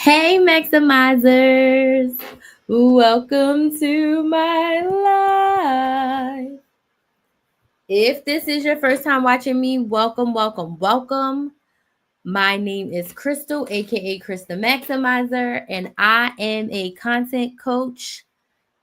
Hey, Maximizers! Welcome to my life. If this is your first time watching me, welcome. My name is Crystal, aka Krista Maximizer, and I am a content coach.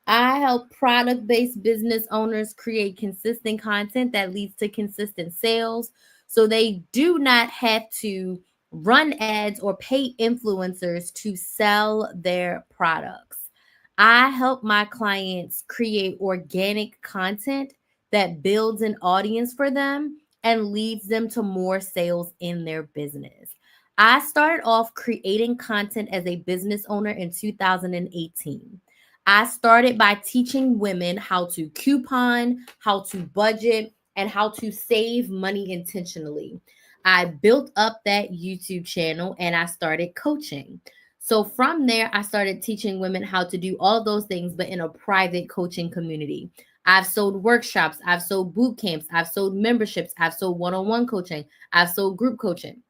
I help product based business owners create consistent content that leads to consistent sales so they do not have to run ads or pay influencers to sell their products. I help my clients create organic content that builds an audience for them and leads them to more sales in their business. I started off creating content as a business owner in 2018. I started by teaching women how to coupon, how to budget, and how to save money intentionally. I built up that YouTube channel and I started coaching. So from there, I started teaching women how to do all those things, but in a private coaching community. I've sold workshops, I've sold boot camps, I've sold memberships, I've sold one-on-one coaching, I've sold group coaching.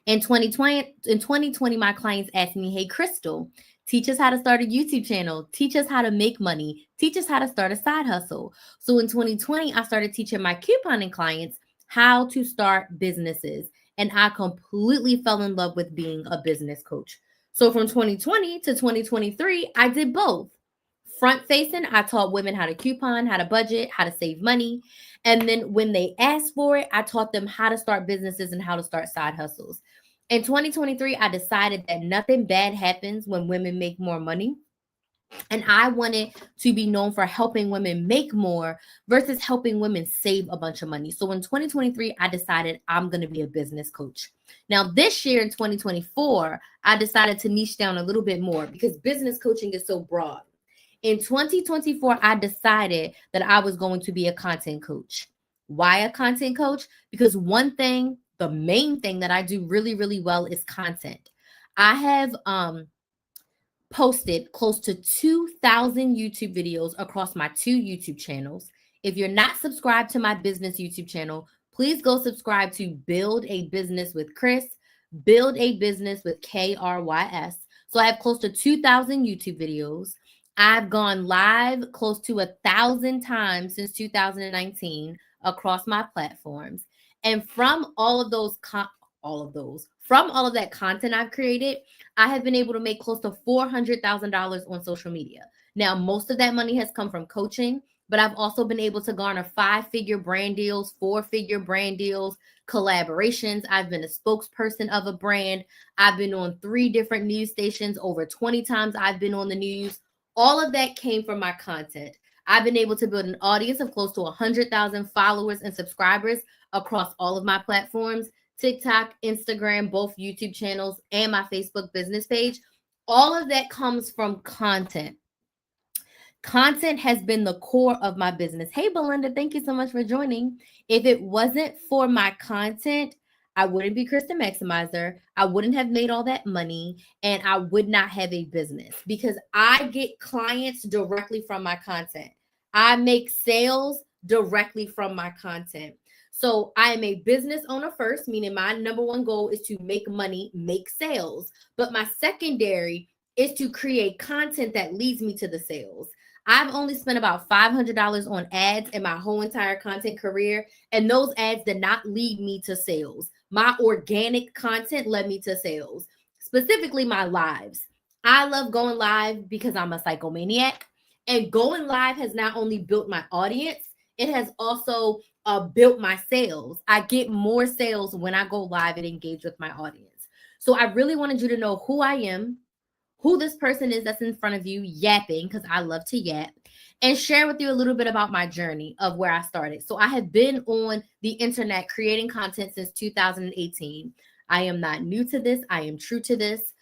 In 2020, my clients asked me, "Hey, Crystal, teach us how to start a YouTube channel, teach us how to make money, teach us how to start a side hustle." So in 2020, I started teaching my couponing clients how to start businesses. And I completely fell in love with being a business coach. So from 2020 to 2023, I did both. Front facing, I taught women how to coupon, how to budget, how to save money. And then when they asked for it, I taught them how to start businesses and how to start side hustles. In 2023, I decided that nothing bad happens when women make more money. And I wanted to be known for helping women make more versus helping women save a bunch of money. So in 2023, I decided I'm going to be a business coach. Now, this year in 2024, I decided to niche down a little bit more because business coaching is so broad. In 2024, I decided that I was going to be a content coach. Why a content coach? Because one thing, the main thing that I do really, really well is content. I have posted close to 2,000 YouTube videos across my two YouTube channels. If you're not subscribed to my business YouTube channel, please go subscribe to Build a Business with Chris, Build a Business with KRYS. So I have close to 2,000 YouTube videos. I've gone live close to 1,000 times since 2019 across my platforms. And from all of that content I've created, I have been able to make close to $400,000 on social media. Now, most of that money has come from coaching, but I've also been able to garner 5-figure brand deals, 4-figure brand deals, collaborations. I've been a spokesperson of a brand. I've been on 3 different news stations. Over 20 times I've been on the news. All of that came from my content. I've been able to build an audience of close to 100,000 followers and subscribers across all of my platforms. TikTok, Instagram, both YouTube channels, and my Facebook business page. All of that comes from content. Content has been the core of my business. Hey, Belinda, thank you so much for joining. If it wasn't for my content, I wouldn't be Krista Maximizer. I wouldn't have made all that money, and I would not have a business because I get clients directly from my content. I make sales directly from my content. So I am a business owner first, meaning my number one goal is to make money, make sales. But my secondary is to create content that leads me to the sales. I've only spent about $500 on ads in my whole entire content career, and those ads did not lead me to sales. My organic content led me to sales, specifically my lives. I love going live because I'm a psychomaniac, and going live has not only built my audience, it has also built my sales. I get more sales when I go live and engage with my audience. So I really wanted you to know who I am, who this person is that's in front of you yapping, because I love to yap, and share with you a little bit about my journey of where I started. So I have been on the internet creating content since 2018. I am not new to this. I am true to this.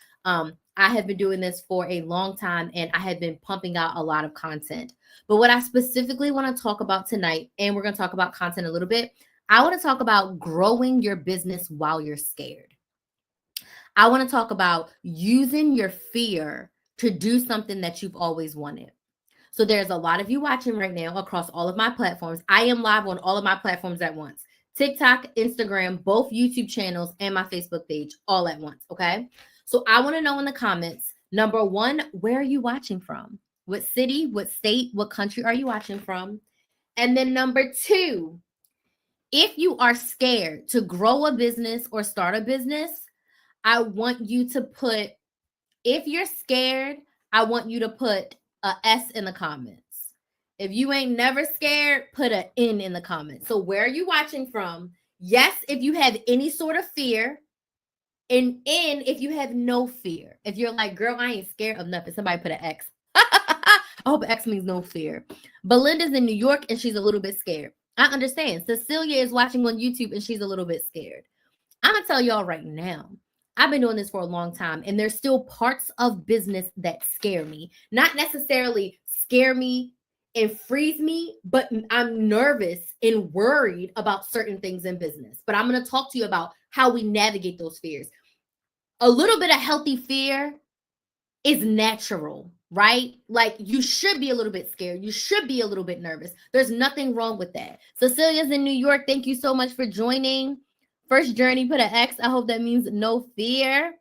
I have been doing this for a long time, and I have been pumping out a lot of content. But what I specifically want to talk about tonight, and we're going to talk about content a little bit, I want to talk about growing your business while you're scared. I want to talk about using your fear to do something that you've always wanted. So there's a lot of you watching right now across all of my platforms. I am live on all of my platforms at once. TikTok, Instagram, both YouTube channels, and my Facebook page all at once, okay? So I want to know in the comments, number one, where are you watching from? What city, what state, what country are you watching from? And then number two, if you are scared to grow a business or start a business, I want you to put, if you're scared, I want you to put a S in the comments. If you ain't never scared, put an N in the comments. So where are you watching from? Yes, if you have any sort of fear. And N if you have no fear. If you're like, girl, I ain't scared of nothing. Somebody put an X. I hope X means no fear. Belinda's in New York and she's a little bit scared. I understand. Cecilia is watching on YouTube and she's a little bit scared. I'm going to tell y'all right now, I've been doing this for a long time and there's still parts of business that scare me. Not necessarily scare me and freeze me, but I'm nervous and worried about certain things in business. But I'm going to talk to you about how we navigate those fears. A little bit of healthy fear is natural, right? Like you should be a little bit scared. You should be a little bit nervous. There's nothing wrong with that. Cecilia's in New York. Thank you so much for joining. First Journey put an X. I hope that means no fear.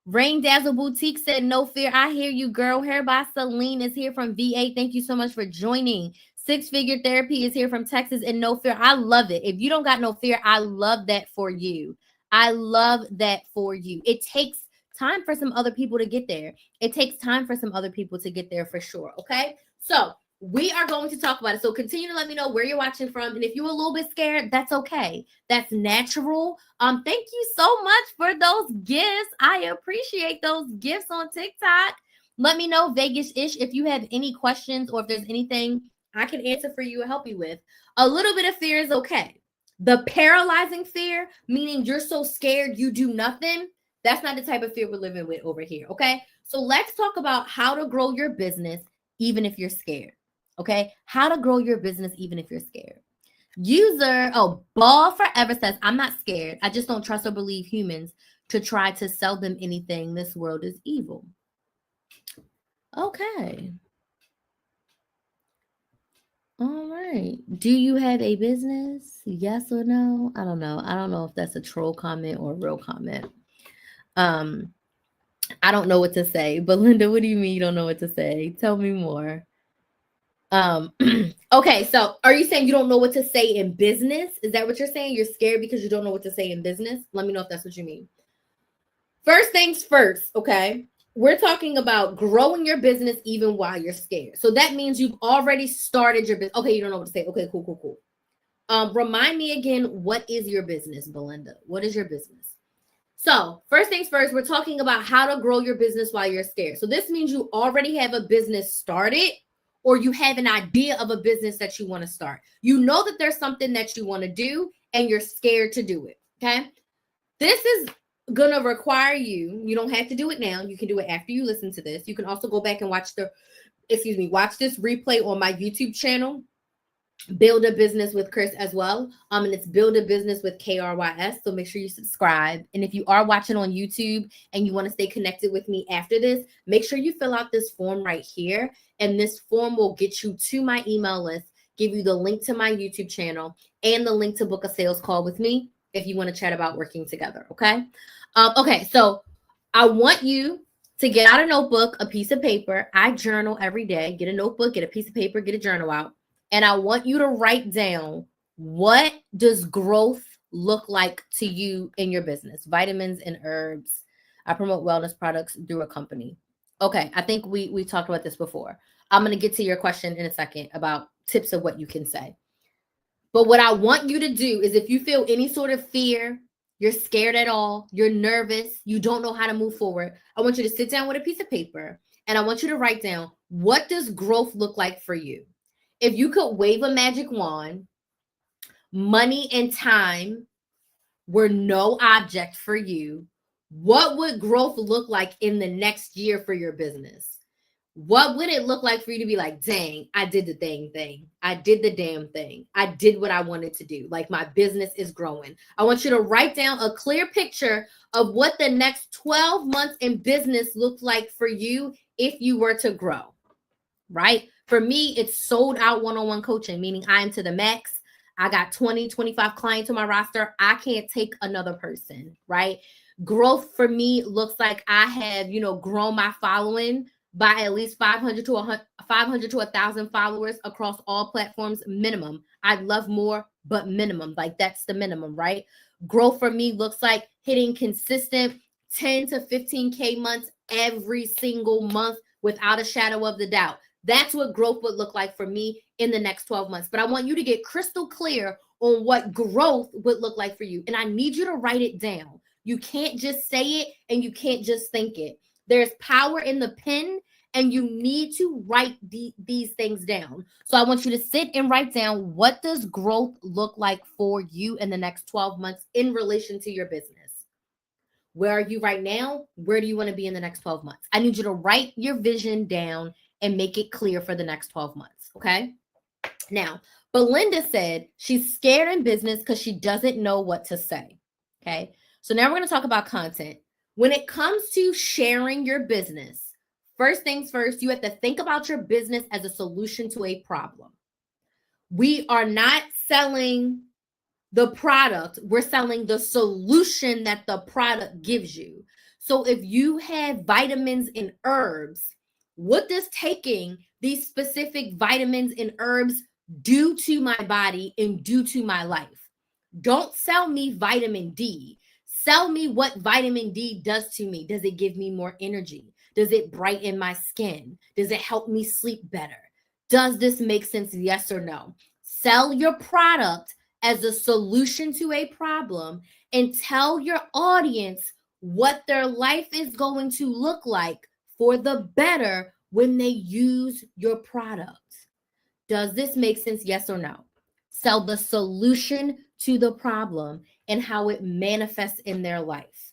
Rain Dazzle Boutique said no fear. I hear you, girl. Hair by Celine is here from VA. Thank you so much for joining. Six Figure Therapy is here from Texas and no fear. I love it. If you don't got no fear, I love that for you. I love that for you. It takes time for some other people to get there. It takes time for some other people to get there for sure. Okay. So we are going to talk about it. So continue to let me know where you're watching from. And if you're a little bit scared, that's okay. That's natural. Thank you so much for those gifts. I appreciate those gifts on TikTok. Let me know, Vegas-ish, if you have any questions or if there's anything I can answer for you or help you with. A little bit of fear is okay. The paralyzing fear, meaning you're so scared you do nothing, that's not the type of fear we're living with over here, okay? So let's talk about how to grow your business even if you're scared, okay? How to grow your business even if you're scared. Ball Forever says, I'm not scared. I just don't trust or believe humans to try to sell them anything. This world is evil. Okay. All right. Do you have a business? Yes or no? I don't know. I don't know if that's a troll comment or a real comment. I don't know what to say. Belinda, what do you mean you don't know what to say? Tell me more. Okay, so are you saying you don't know what to say in business? Is that what you're saying? You're scared because you don't know what to say in business? Let me know if that's what you mean. First things first, okay? We're talking about growing your business even while you're scared. So that means you've already started your business. Okay, you don't know what to say. Okay, cool. Remind me again, what is your business, Belinda? What is your business? So first things first, we're talking about how to grow your business while you're scared. So this means you already have a business started or you have an idea of a business that you want to start. You know that there's something that you want to do and you're scared to do it, okay? This is going to require you don't have to do it now. You can do it after you listen to this. You can also go back and watch this replay on my YouTube channel, Build a Business with Chris as well. And it's Build a Business with KRYS. So make sure you subscribe. And if you are watching on YouTube and you want to stay connected with me after this, make sure you fill out this form right here. And this form will get you to my email list, give you the link to my YouTube channel and the link to book a sales call with me if you want to chat about working together. Okay. Okay. So I want you to get out a notebook, a piece of paper. I journal every day. Get a notebook, get a piece of paper, get a journal out. And I want you to write down, what does growth look like to you in your business? Vitamins and herbs. I promote wellness products through a company. Okay, I think we talked about this before. I'm going to get to your question in a second about tips of what you can say. But what I want you to do is, if you feel any sort of fear, you're scared at all, you're nervous, you don't know how to move forward, I want you to sit down with a piece of paper and I want you to write down, what does growth look like for you? If you could wave a magic wand, money and time were no object for you, what would growth look like in the next year for your business? What would it look like for you to be like, dang, I did the dang thing. I did the damn thing. I did what I wanted to do. Like, my business is growing. I want you to write down a clear picture of what the next 12 months in business looked like for you if you were to grow, right? For me, it's sold out one-on-one coaching, meaning I am to the max. I got 20, 25 clients on my roster. I can't take another person, right? Growth for me looks like I have, grown my following by at least 500 to 1,000 followers across all platforms minimum. I'd love more, but minimum. Like that's the minimum, right? Growth for me looks like hitting consistent 10 to 15K months every single month without a shadow of the doubt. That's what growth would look like for me in the next 12 months. But I want you to get crystal clear on what growth would look like for you. And I need you to write it down. You can't just say it and you can't just think it. There's power in the pen and you need to write these things down. So I want you to sit and write down, what does growth look like for you in the next 12 months in relation to your business? Where are you right now? Where do you want to be in the next 12 months? I need you to write your vision down and make it clear for the next 12 months, okay? Now, Belinda said she's scared in business because she doesn't know what to say, okay? So now we're going to talk about content. When it comes to sharing your business, first things first, you have to think about your business as a solution to a problem. We are not selling the product, we're selling the solution that the product gives you. So if you have vitamins and herbs, what does taking these specific vitamins and herbs do to my body and do to my life? Don't sell me vitamin D. Sell me what vitamin D does to me. Does it give me more energy? Does it brighten my skin? Does it help me sleep better? Does this make sense? Yes or no? Sell your product as a solution to a problem and tell your audience what their life is going to look like for the better when they use your product. Does this make sense? Yes or no? Sell the solution to the problem and how it manifests in their life.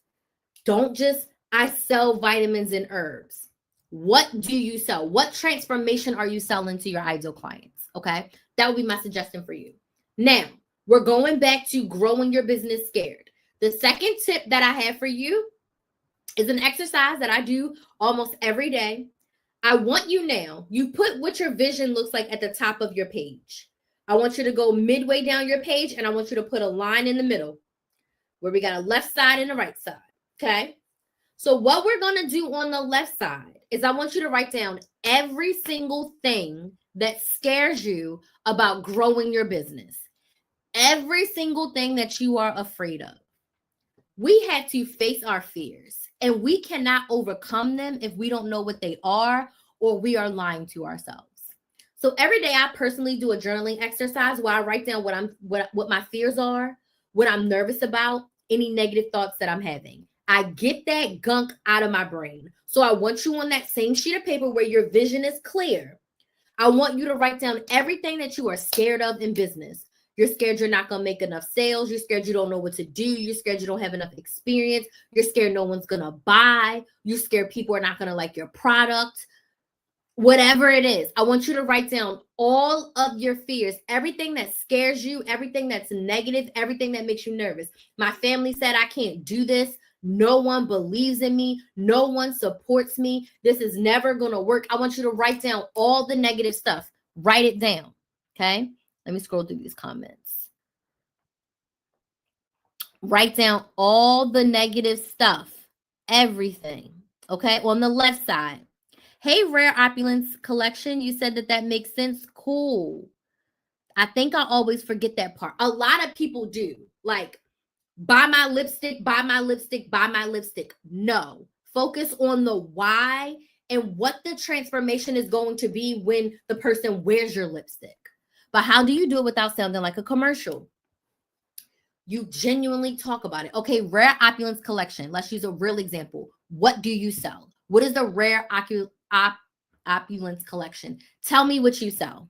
Don't just, I sell vitamins and herbs. What do you sell? What transformation are you selling to your ideal clients? Okay, that would be my suggestion for you. Now, we're going back to growing your business scared. The second tip that I have for you is an exercise that I do almost every day. I want you now, you put what your vision looks like at the top of your page. I want you to go midway down your page and I want you to put a line in the middle where we got a left side and a right side. Okay. So what we're going to do on the left side is I want you to write down every single thing that scares you about growing your business. Every single thing that you are afraid of. We had to face our fears and we cannot overcome them if we don't know what they are or we are lying to ourselves. So every day I personally do a journaling exercise where I write down what my fears are, what I'm nervous about, any negative thoughts that I'm having. I get that gunk out of my brain. So I want you on that same sheet of paper where your vision is clear. I want you to write down everything that you are scared of in business. You're scared you're not going to make enough sales. You're scared you don't know what to do. You're scared you don't have enough experience. You're scared no one's going to buy. You're scared people are not going to like your product. Whatever it is, I want you to write down all of your fears, everything that scares you, everything that's negative, everything that makes you nervous. My family said I can't do this. No one believes in me. No one supports me. This is never going to work. I want you to write down all the negative stuff. Write it down. Okay. Let me scroll through these comments. Write down all the negative stuff, everything. Okay. On the left side. Hey, Rare Opulence Collection. You said that makes sense. Cool. I think I always forget that part. A lot of people do. Like, buy my lipstick, buy my lipstick, buy my lipstick. No. Focus on the why and what the transformation is going to be when the person wears your lipstick. But how do you do it without sounding like a commercial? You genuinely talk about it. Okay, Rare Opulence Collection. Let's use a real example. What do you sell? What is the Rare Opulence Collection? Tell me what you sell.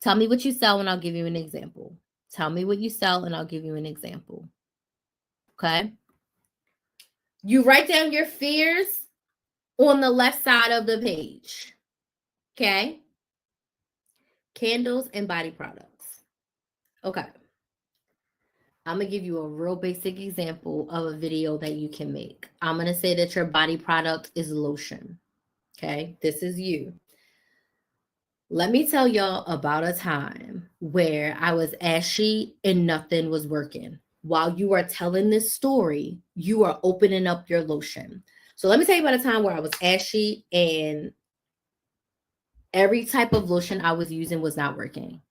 Tell me what you sell and I'll give you an example. Tell me what you sell and I'll give you an example. Okay. You write down your fears on the left side of the page. Okay. Candles and body products. Okay. I'm going to give you a real basic example of a video that you can make. I'm going to say that your body product is lotion. Okay. This is you. Let me tell y'all about a time where I was ashy and nothing was working. While you are telling this story, you are opening up your lotion. So let me tell you about a time where I was ashy and every type of lotion I was using was not working.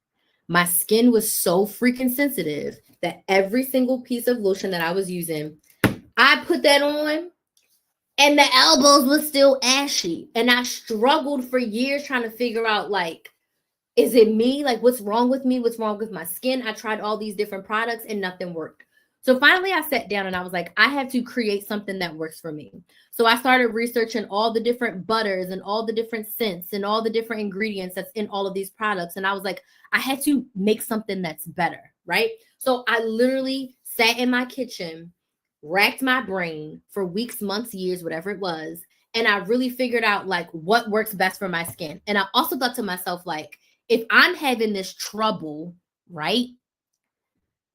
My skin was so freaking sensitive that every single piece of lotion that I was using, I put that on and the elbows was still ashy. And I struggled for years trying to figure out, like, is it me? Like, what's wrong with me? What's wrong with my skin? I tried all these different products and nothing worked. So finally, I sat down and I was like, I have to create something that works for me. So I started researching all the different butters and all the different scents and all the different ingredients that's in all of these products. And I was like, I had to make something that's better, right? So I literally sat in my kitchen, racked my brain for weeks, months, years, whatever it was. And I really figured out like what works best for my skin. And I also thought to myself, like, if I'm having this trouble, right?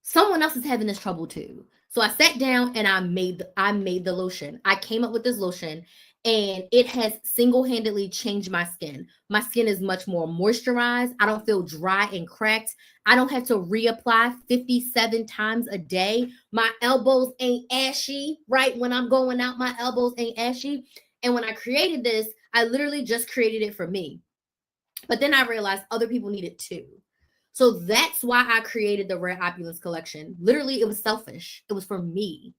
Someone else is having this trouble too. So I sat down and I made the lotion. I came up with this lotion and it has single-handedly changed my skin. My skin is much more moisturized. I don't feel dry and cracked. I don't have to reapply 57 times a day. My elbows ain't ashy, right? When I'm going out, my elbows ain't ashy. And when I created this, I literally just created it for me. But then I realized other people need it too. So that's why I created the Rare Opulence collection. Literally, it was selfish. It was for me.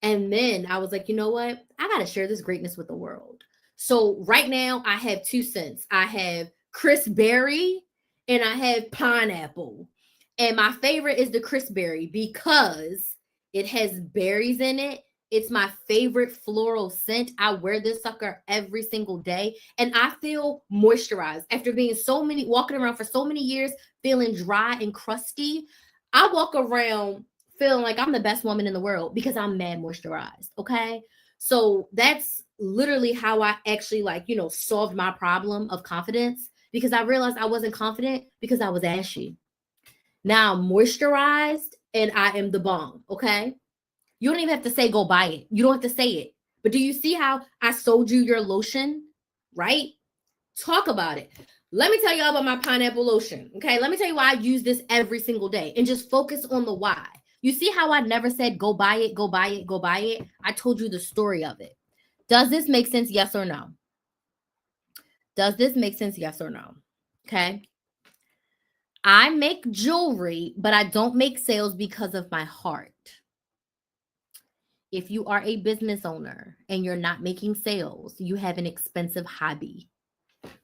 And then I was like, you know what? I got to share this greatness with the world. So right now, I have two scents. I have Chris Berry and I have pineapple. And my favorite is the Chris Berry because it has berries in it. It's my favorite floral scent. I wear this sucker every single day and I feel moisturized after being walking around for so many years, feeling dry and crusty. I walk around feeling like I'm the best woman in the world because I'm mad moisturized. Okay. So that's literally how I actually, like, solved my problem of confidence because I realized I wasn't confident because I was ashy. Now I'm moisturized and I am the bomb. Okay. You don't even have to say go buy it. You don't have to say it. But do you see how I sold you your lotion? Right? Talk about it. Let me tell y'all about my pineapple lotion. Okay. Let me tell you why I use this every single day and just focus on the why. You see how I never said go buy it, go buy it, go buy it? I told you the story of it. Does this make sense? Yes or no? Does this make sense? Yes or no? Okay. I make jewelry, but I don't make sales because of my heart. If you are a business owner and you're not making sales, you have an expensive hobby.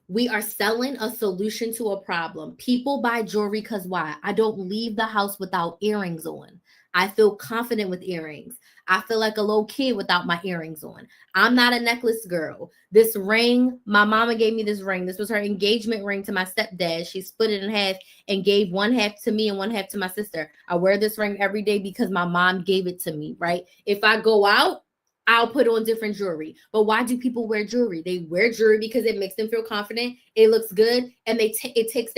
We are selling a solution to a problem. People buy jewelry because why? I don't leave the house without earrings on. I feel confident with earrings. I feel like a little kid without my earrings on. I'm not a necklace girl. This ring, my mama gave me this ring. This was her engagement ring to my stepdad. She split it in half and gave one half to me and one half to my sister. I wear this ring every day because my mom gave it to me, right? If I go out, I'll put on different jewelry. But why do people wear jewelry? They wear jewelry because it makes them feel confident. It looks good, and it takes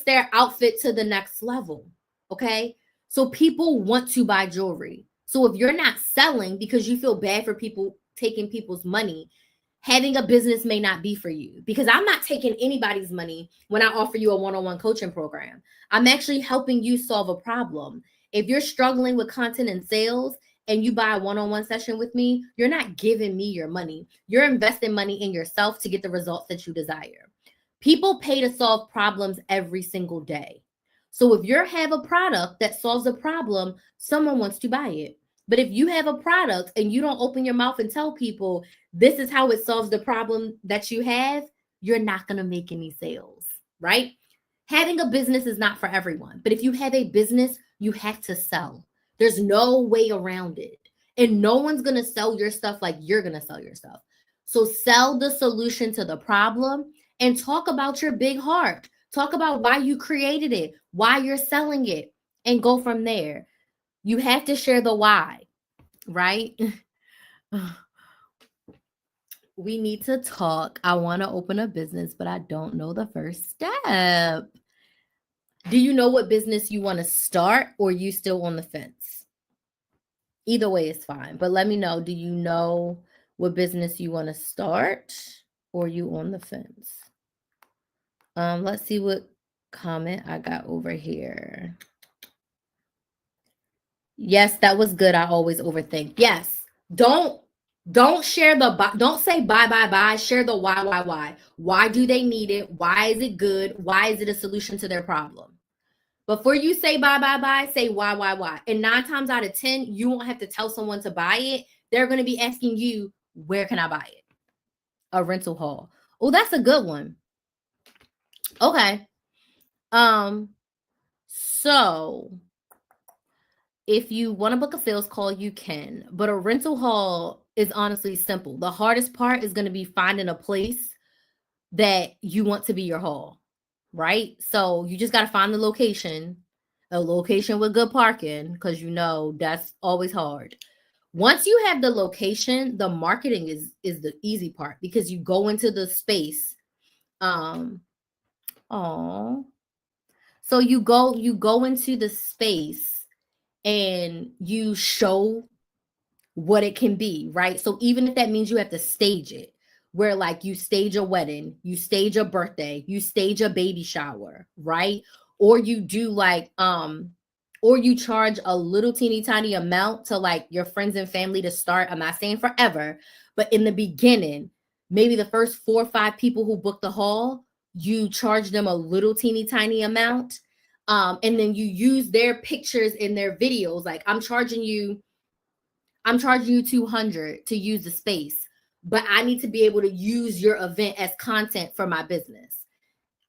their outfit to the next level. Okay, so people want to buy jewelry. So if you're not selling because you feel bad for people taking people's money, having a business may not be for you because I'm not taking anybody's money when I offer you a one-on-one coaching program. I'm actually helping you solve a problem. If you're struggling with content and sales and you buy a one-on-one session with me, you're not giving me your money. You're investing money in yourself to get the results that you desire. People pay to solve problems every single day. So if you have a product that solves a problem, someone wants to buy it. But if you have a product and you don't open your mouth and tell people this is how it solves the problem that you have, you're not going to make any sales, right? Having a business is not for everyone. But if you have a business, you have to sell. There's no way around it. And no one's going to sell your stuff like you're going to sell your stuff. So sell the solution to the problem and talk about your big heart. Talk about why you created it, why you're selling it, and go from there. You have to share the why, right? We need to talk. I want to open a business, but I don't know the first step. Do you know what business you want to start, or you still on the fence? Either way is fine, but let me know. Do you know what business you want to start, or you on the fence? Let's see what comment I got over here. Yes, that was good. I always overthink. Yes. Don't share don't say bye. Share the why. Why do they need it? Why is it good? Why is it a solution to their problem? Before you say bye, say why. And 9 times out of 10, you won't have to tell someone to buy it. They're going to be asking you, where can I buy it? A rental hall. Oh, that's a good one. Okay. So if you want to book a sales call, you can, but a rental hall is honestly simple. The hardest part is going to be finding a place that you want to be your hall, right? So you just got to find the location, a location with good parking, because that's always hard. Once you have the location, the marketing is the easy part, because you go into the space. So you go into the space and you show what it can be, right? So even if that means you have to stage it, where like you stage a wedding, you stage a birthday, you stage a baby shower, right? Or you do like or you charge a little teeny tiny amount to like your friends and family to start. I'm not saying forever, but in the beginning, maybe the first 4 or 5 people who book the hall, you charge them a little teeny tiny amount. And then you use their pictures in their videos. Like I'm charging you 200 to use the space, but I need to be able to use your event as content for my business.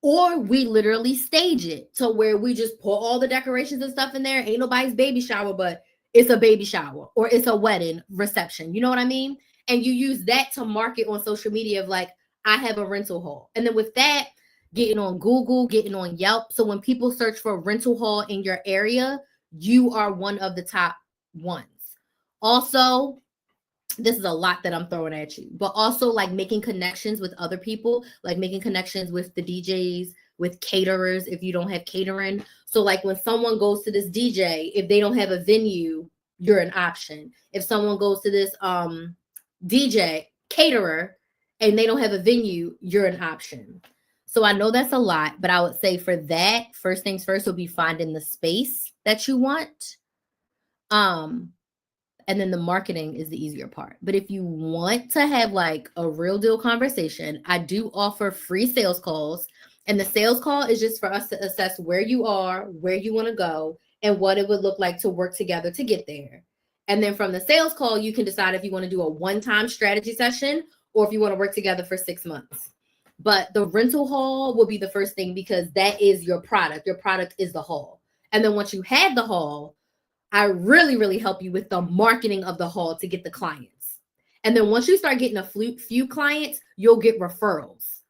Or we literally stage it to where we just put all the decorations and stuff in there. Ain't nobody's baby shower, but it's a baby shower or it's a wedding reception. You know what I mean? And you use that to market on social media of like, I have a rental hall. And then with that, getting on Google, getting on Yelp. So when people search for a rental hall in your area, you are one of the top ones. Also, this is a lot that I'm throwing at you, but also like making connections with other people, like making connections with the DJs, with caterers if you don't have catering. So like when someone goes to this DJ, if they don't have a venue, you're an option. If someone goes to this DJ caterer and they don't have a venue, you're an option. So I know that's a lot, but I would say for that, first things first will be finding the space that you want. And then the marketing is the easier part. But if you want to have like a real deal conversation, I do offer free sales calls. And the sales call is just for us to assess where you are, where you want to go, and what it would look like to work together to get there. And then from the sales call, you can decide if you want to do a one-time strategy session or if you want to work together for 6 months. But the rental hall will be the first thing because that is your product. Your product is the hall. And then once you have the hall, I really, really help you with the marketing of the hall to get the clients. And then once you start getting a few clients, you'll get referrals.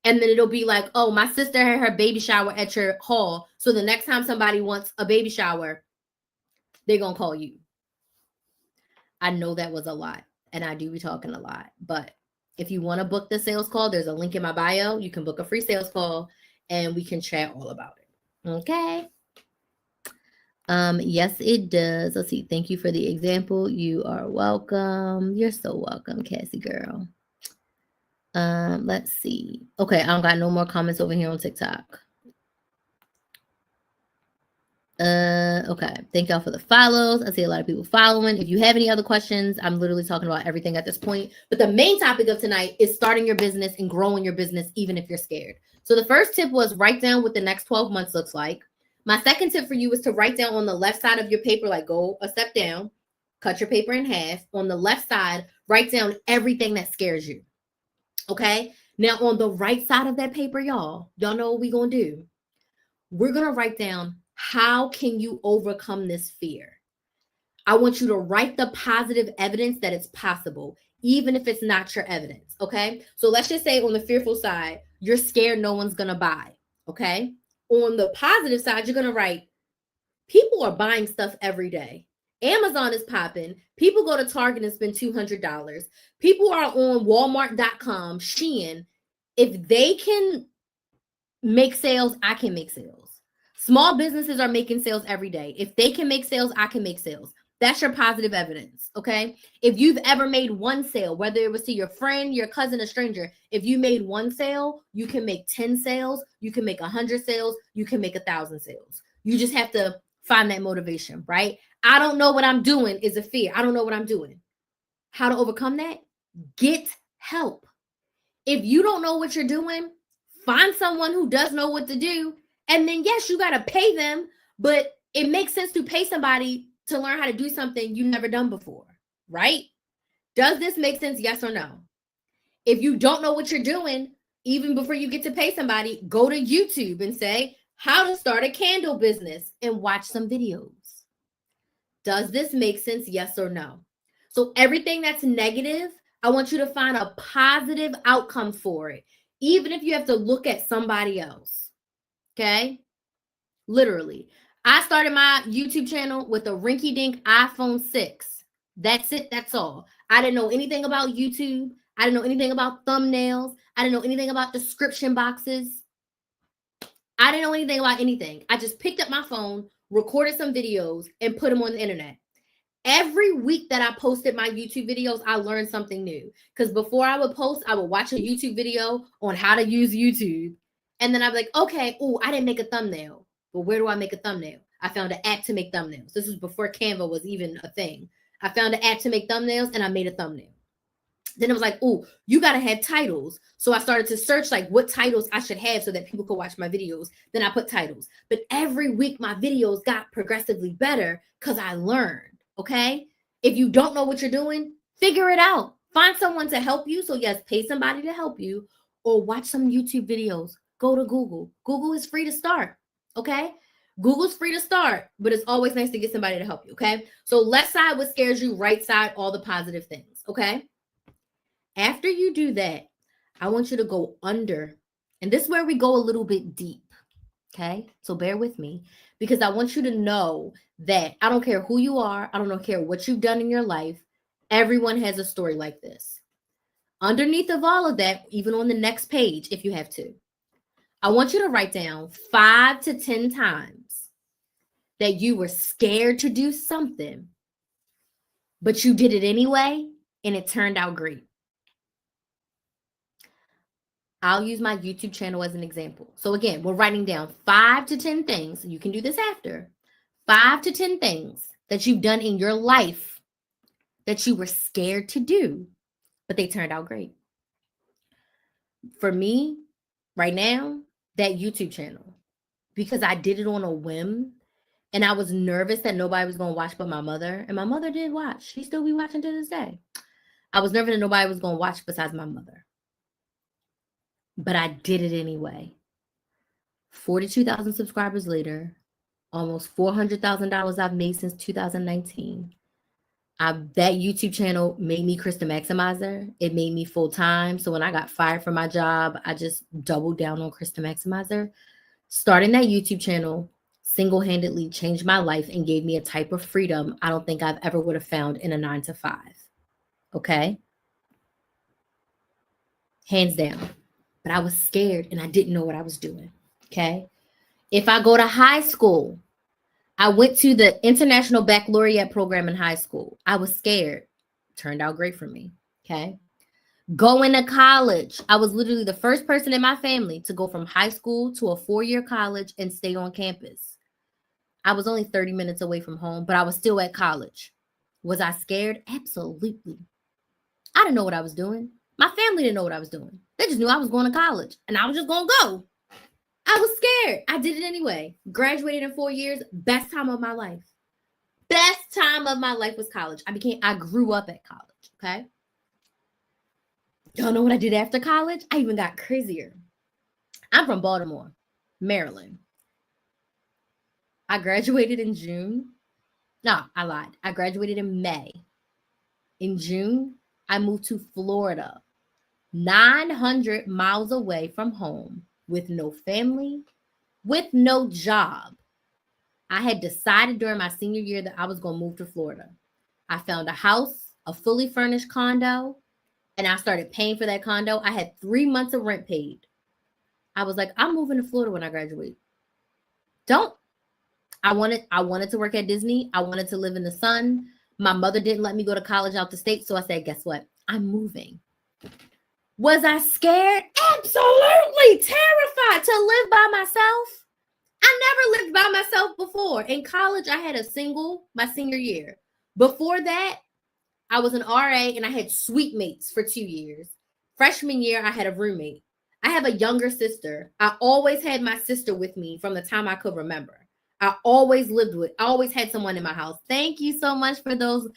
And then it'll be like, oh, my sister had her baby shower at your hall. So the next time somebody wants a baby shower, they're going to call you. I know that was a lot, and I do be talking a lot. But if you want to book the sales call, there's a link in my bio. You can book a free sales call, and we can chat all about it. Okay? Yes, it does. Let's see. Thank you for the example. You are welcome. You're so welcome, Cassie girl. Let's see. Okay, I don't got no more comments over here on TikTok. Okay. Thank y'all for the follows. I see a lot of people following. If you have any other questions, I'm literally talking about everything at this point. But the main topic of tonight is starting your business and growing your business, even if you're scared. So the first tip was write down what the next 12 months looks like. My second tip for you is to write down on the left side of your paper, like go a step down, cut your paper in half. On the left side, write down everything that scares you. Okay. Now on the right side of that paper, y'all know what we're going to do. We're going to write down, how can you overcome this fear? I want you to write the positive evidence that it's possible, even if it's not your evidence. Okay. So let's just say on the fearful side, you're scared no one's going to buy. Okay. On the positive side, you're going to write, people are buying stuff every day. Amazon is popping. People go to Target and spend $200. People are on Walmart.com, Shein. If they can make sales, I can make sales. Small businesses are making sales every day. If they can make sales, I can make sales. That's your positive evidence, okay? If you've ever made one sale, whether it was to your friend, your cousin, a stranger, if you made one sale, you can make 10 sales, you can make 100 sales, you can make 1,000 sales. You just have to find that motivation, right? I don't know what I'm doing is a fear. I don't know what I'm doing. How to overcome that? Get help. If you don't know what you're doing, find someone who does know what to do. And then, yes, you got to pay them, but it makes sense to pay somebody to learn how to do something you've never done before, right? Does this make sense? Yes or no? If you don't know what you're doing, even before you get to pay somebody, go to YouTube and say, how to start a candle business, and watch some videos. Does this make sense? Yes or no? So everything that's negative, I want you to find a positive outcome for it, even if you have to look at somebody else. Okay? Literally. I started my YouTube channel with a rinky-dink iPhone 6. That's it. That's all. I didn't know anything about YouTube. I didn't know anything about thumbnails. I didn't know anything about description boxes. I didn't know anything about anything. I just picked up my phone, recorded some videos, and put them on the internet. Every week that I posted my YouTube videos, I learned something new. Because before I would post, I would watch a YouTube video on how to use YouTube. And then I'd be like, okay, I didn't make a thumbnail. But where do I make a thumbnail? I found an app to make thumbnails. This is before Canva was even a thing. I found an app to make thumbnails and I made a thumbnail. Then it was like, you got to have titles. So I started to search like what titles I should have so that people could watch my videos. Then I put titles. But every week my videos got progressively better because I learned, okay? If you don't know what you're doing, figure it out. Find someone to help you. So yes, pay somebody to help you or watch some YouTube videos. Go to Google. Google is free to start. Okay. Google's free to start, but it's always nice to get somebody to help you. Okay. So left side, what scares you, right side, all the positive things. Okay. After you do that, I want you to go under. And this is where we go a little bit deep. Okay. So bear with me because I want you to know that I don't care who you are. I don't care what you've done in your life. Everyone has a story like this. Underneath of all of that, even on the next page, if you have to, I want you to write down 5 to 10 times that you were scared to do something, but you did it anyway, and it turned out great. I'll use my YouTube channel as an example. So again, we're writing down 5 to 10 things. You can do this after. 5 to 10 things that you've done in your life that you were scared to do, but they turned out great. For me, right now, that YouTube channel, because I did it on a whim and I was nervous that nobody was going to watch but my mother. And my mother did watch. She still be watching to this day. I was nervous that nobody was going to watch besides my mother. But I did it anyway. 42,000 subscribers later, almost $400,000 I've made since 2019. That YouTube channel made me Krista Maximizer. It made me full-time. So when I got fired from my job, I just doubled down on Krista Maximizer. Starting that YouTube channel single-handedly changed my life and gave me a type of freedom I don't think I've ever would have found in a 9-to-5. Okay? Hands down. But I was scared and I didn't know what I was doing. Okay? If I go to high school, I went to the International Baccalaureate program in high school. I was scared. Turned out great for me. Okay? Going to college. I was literally the first person in my family to go from high school to a 4-year college and stay on campus. I was only 30 minutes away from home, but I was still at college. Was I scared? Absolutely. I didn't know what I was doing. My family didn't know what I was doing. They just knew I was going to college and I was just going to go. I was scared. I did it anyway. Graduated in 4 years. Best time of my life. Best time of my life was college. I grew up at college. Okay. Y'all know what I did after college? I even got crazier. I'm from Baltimore, Maryland. I graduated in June. No, I lied. I graduated in May. In June, I moved to Florida, 900 miles away from home, with no family, with no job. I had decided during my senior year that I was going to move to Florida. I found a house, a fully furnished condo, and I started paying for that condo. I had 3 months of rent paid. I was like, I'm moving to Florida when I graduate. I wanted to work at Disney. I wanted to live in the sun. My mother didn't let me go to college out the state. So I said, guess what? I'm moving. Was I scared? Absolutely terrified to live by myself. I never lived by myself before. In college, I had a single my senior year. Before that, I was an RA and I had suite mates for 2 years. Freshman year, I had a roommate. I have a younger sister. I always had my sister with me from the time I could remember. I always had someone in my house. Thank you so much for those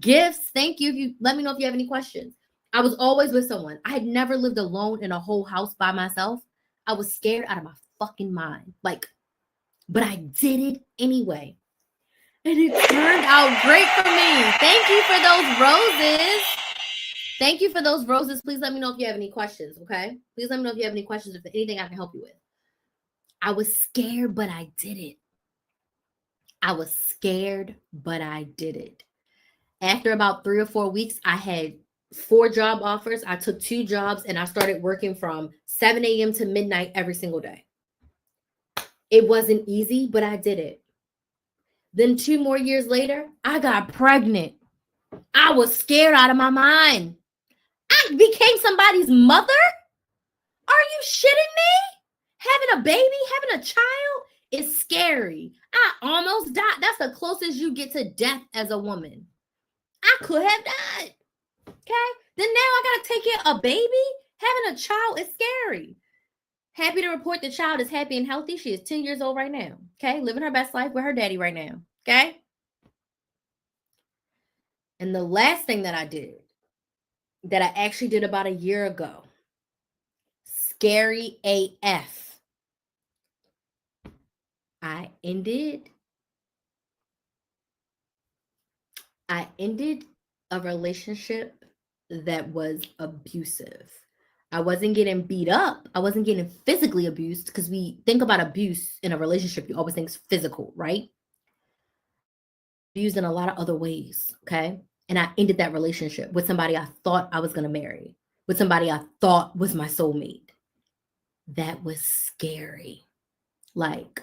gifts. Thank you. If you let me know if you have any questions. I was always with someone. I had never lived alone in a whole house by myself. I was scared out of my fucking mind. But I did it anyway. And it turned out great for me. Thank you for those roses. Thank you for those roses. Please let me know if you have any questions, okay? Please let me know if you have any questions, if there's anything I can help you with. I was scared, but I did it. I was scared, but I did it. After about 3 or 4 weeks, I had 4 job offers. I took 2 jobs and I started working from 7 a.m. to midnight every single day. It wasn't easy, but I did it. Then 2 more years later, I got pregnant. I was scared out of my mind. I became somebody's mother? Are you shitting me? Having a baby, having a child is scary. I almost died. That's the closest you get to death as a woman. I could have died. Okay? Then now I got to take care of a baby? Having a child is scary. Happy to report the child is happy and healthy. She is 10 years old right now. Okay? Living her best life with her daddy right now. Okay? And the last thing that I did, that I actually did about a year ago, scary AF. I ended a relationship that was abusive. I wasn't getting beat up. I wasn't getting physically abused, because we think about abuse in a relationship, you always think it's physical, right? Abused in a lot of other ways, okay? And I ended that relationship with somebody I thought I was going to marry, with somebody I thought was my soulmate. That was scary. Like,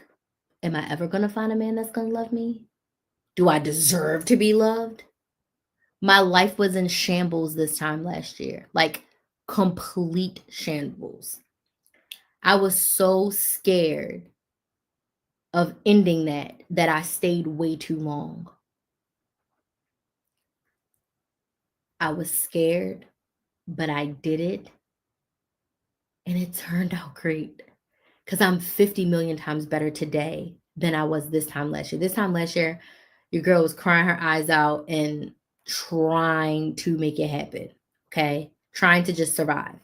am I ever going to find a man that's going to love me? Do I deserve to be loved? My life was in shambles this time last year, like complete shambles. I was so scared of ending that I stayed way too long. I was scared, but I did it. And it turned out great, because I'm 50 million times better today than I was this time last year. This time last year, your girl was crying her eyes out and trying to make it happen, okay? Trying to just survive.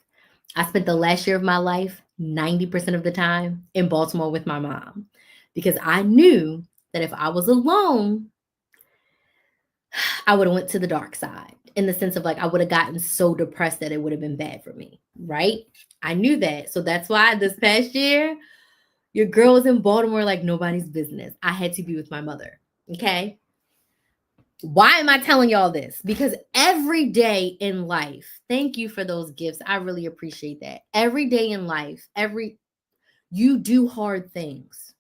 I spent the last year of my life 90% of the time in Baltimore with my mom, because I knew that if I was alone, I would have went to the dark side, in the sense of like, I would have gotten so depressed that it would have been bad for me, right? I knew that. So that's why this past year, your girl was in Baltimore like nobody's business. I had to be with my mother, okay? Why am I telling y'all this? Because every day in life, thank you for those gifts. I really appreciate that. Every day in life, you do hard things.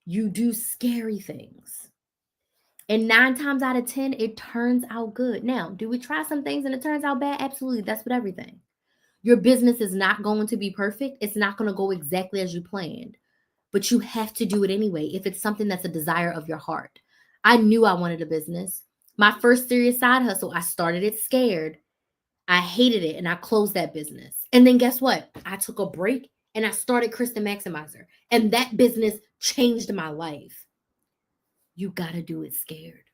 You do scary things. And 9 times out of 10, it turns out good. Now, do we try some things and it turns out bad? Absolutely. That's with everything. Your business is not going to be perfect. It's not going to go exactly as you planned. But you have to do it anyway if it's something that's a desire of your heart. I knew I wanted a business. My first serious side hustle, I started it scared. I hated it and I closed that business. And then guess what? I took a break and I started Kristen Maximizer. And that business changed my life. You got to do it scared.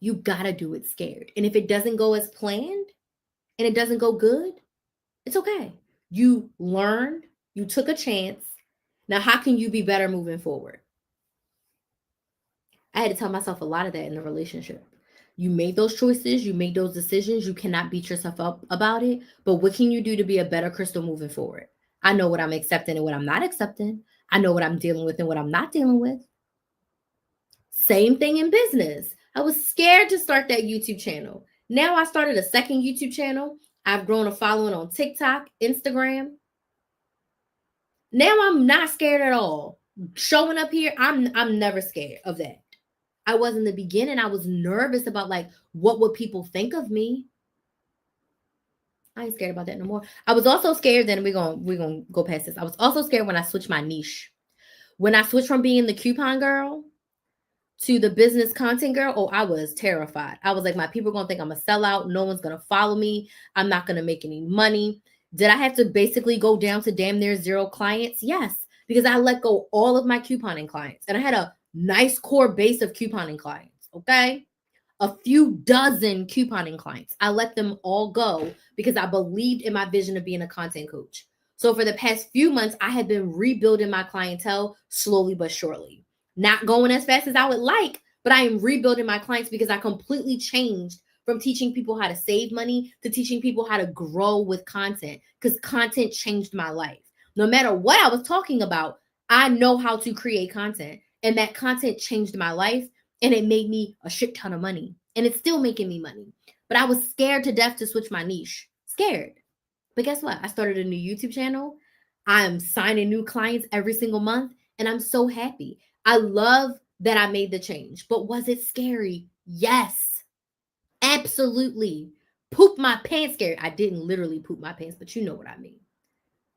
You got to do it scared. And if it doesn't go as planned and it doesn't go good, it's okay. You learned, you took a chance. Now, how can you be better moving forward? I had to tell myself a lot of that in the relationship. You made those choices, you made those decisions. You cannot beat yourself up about it. But what can you do to be a better Crystal moving forward? I know what I'm accepting and what I'm not accepting. I know what I'm dealing with and what I'm not dealing with. Same thing in business. I was scared to start that YouTube channel. Now I started a second YouTube channel. I've grown a following on TikTok, Instagram. Now I'm not scared at all. Showing up here, I'm never scared of that. I was in the beginning. I was nervous about like, what would people think of me? I ain't scared about that no more. I was also scared, then we're gonna go past this. I was also scared when I switched my niche. When I switched from being the coupon girl to the business content girl, oh, I was terrified. I was like, my people are gonna think I'm a sellout. No one's gonna follow me. I'm not gonna make any money. Did I have to basically go down to damn near 0 clients? Yes, because I let go all of my couponing clients, and I had a nice core base of couponing clients. Okay, a few dozen couponing clients. I let them all go because I believed in my vision of being a content coach. So for the past few months, I have been rebuilding my clientele slowly but surely. Not going as fast as I would like, but I am rebuilding my clients because I completely changed from teaching people how to save money to teaching people how to grow with content, because content changed my life. No matter what I was talking about, I know how to create content, and that content changed my life, and it made me a shit ton of money, and it's still making me money. But I was scared to death to switch my niche. Scared. But guess what? I started a new YouTube channel. I'm signing new clients every single month, and I'm so happy. I love that I made the change. But was it scary? Yes. Absolutely. Poop my pants scared. I didn't literally poop my pants, but you know what I mean.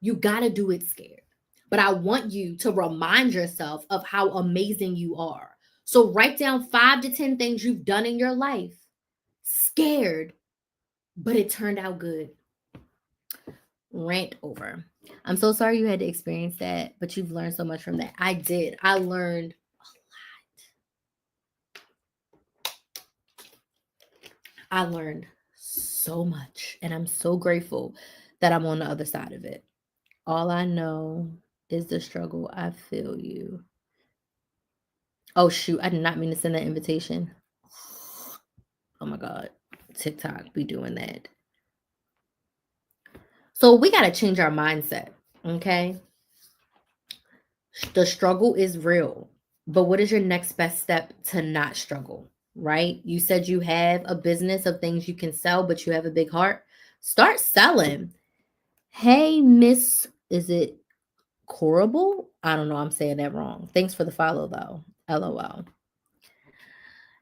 You got to do it scared. But I want you to remind yourself of how amazing you are. So write down 5 to 10 things you've done in your life, scared, but it turned out good. Rant over. I'm so sorry you had to experience that, but you've learned so much from that. I did. I learned a lot. I learned so much, and I'm so grateful that I'm on the other side of it. All I know is the struggle. I feel you. Oh, shoot. I did not mean to send that invitation. Oh, my God. TikTok be doing that. So we got to change our mindset, okay? The struggle is real, but what is your next best step to not struggle, right? You said you have a business of things you can sell, but you have a big heart. Start selling. Hey, Miss, is it Corable? I don't know. I'm saying that wrong. Thanks for the follow, though. LOL.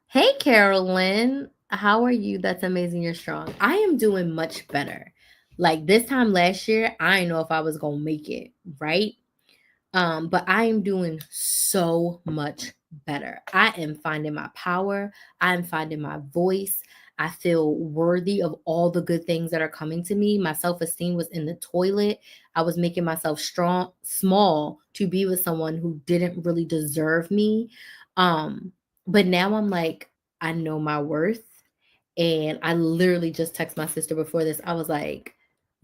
Hey, Carolyn. How are you? That's amazing. You're strong. I am doing much better. Like this time last year, I didn't know if I was going to make it, right? But I am doing so much better. I am finding my power. I'm finding my voice. I feel worthy of all the good things that are coming to me. My self-esteem was in the toilet. I was making myself small to be with someone who didn't really deserve me. But now I'm like, I know my worth. And I literally just texted my sister before this. I was like,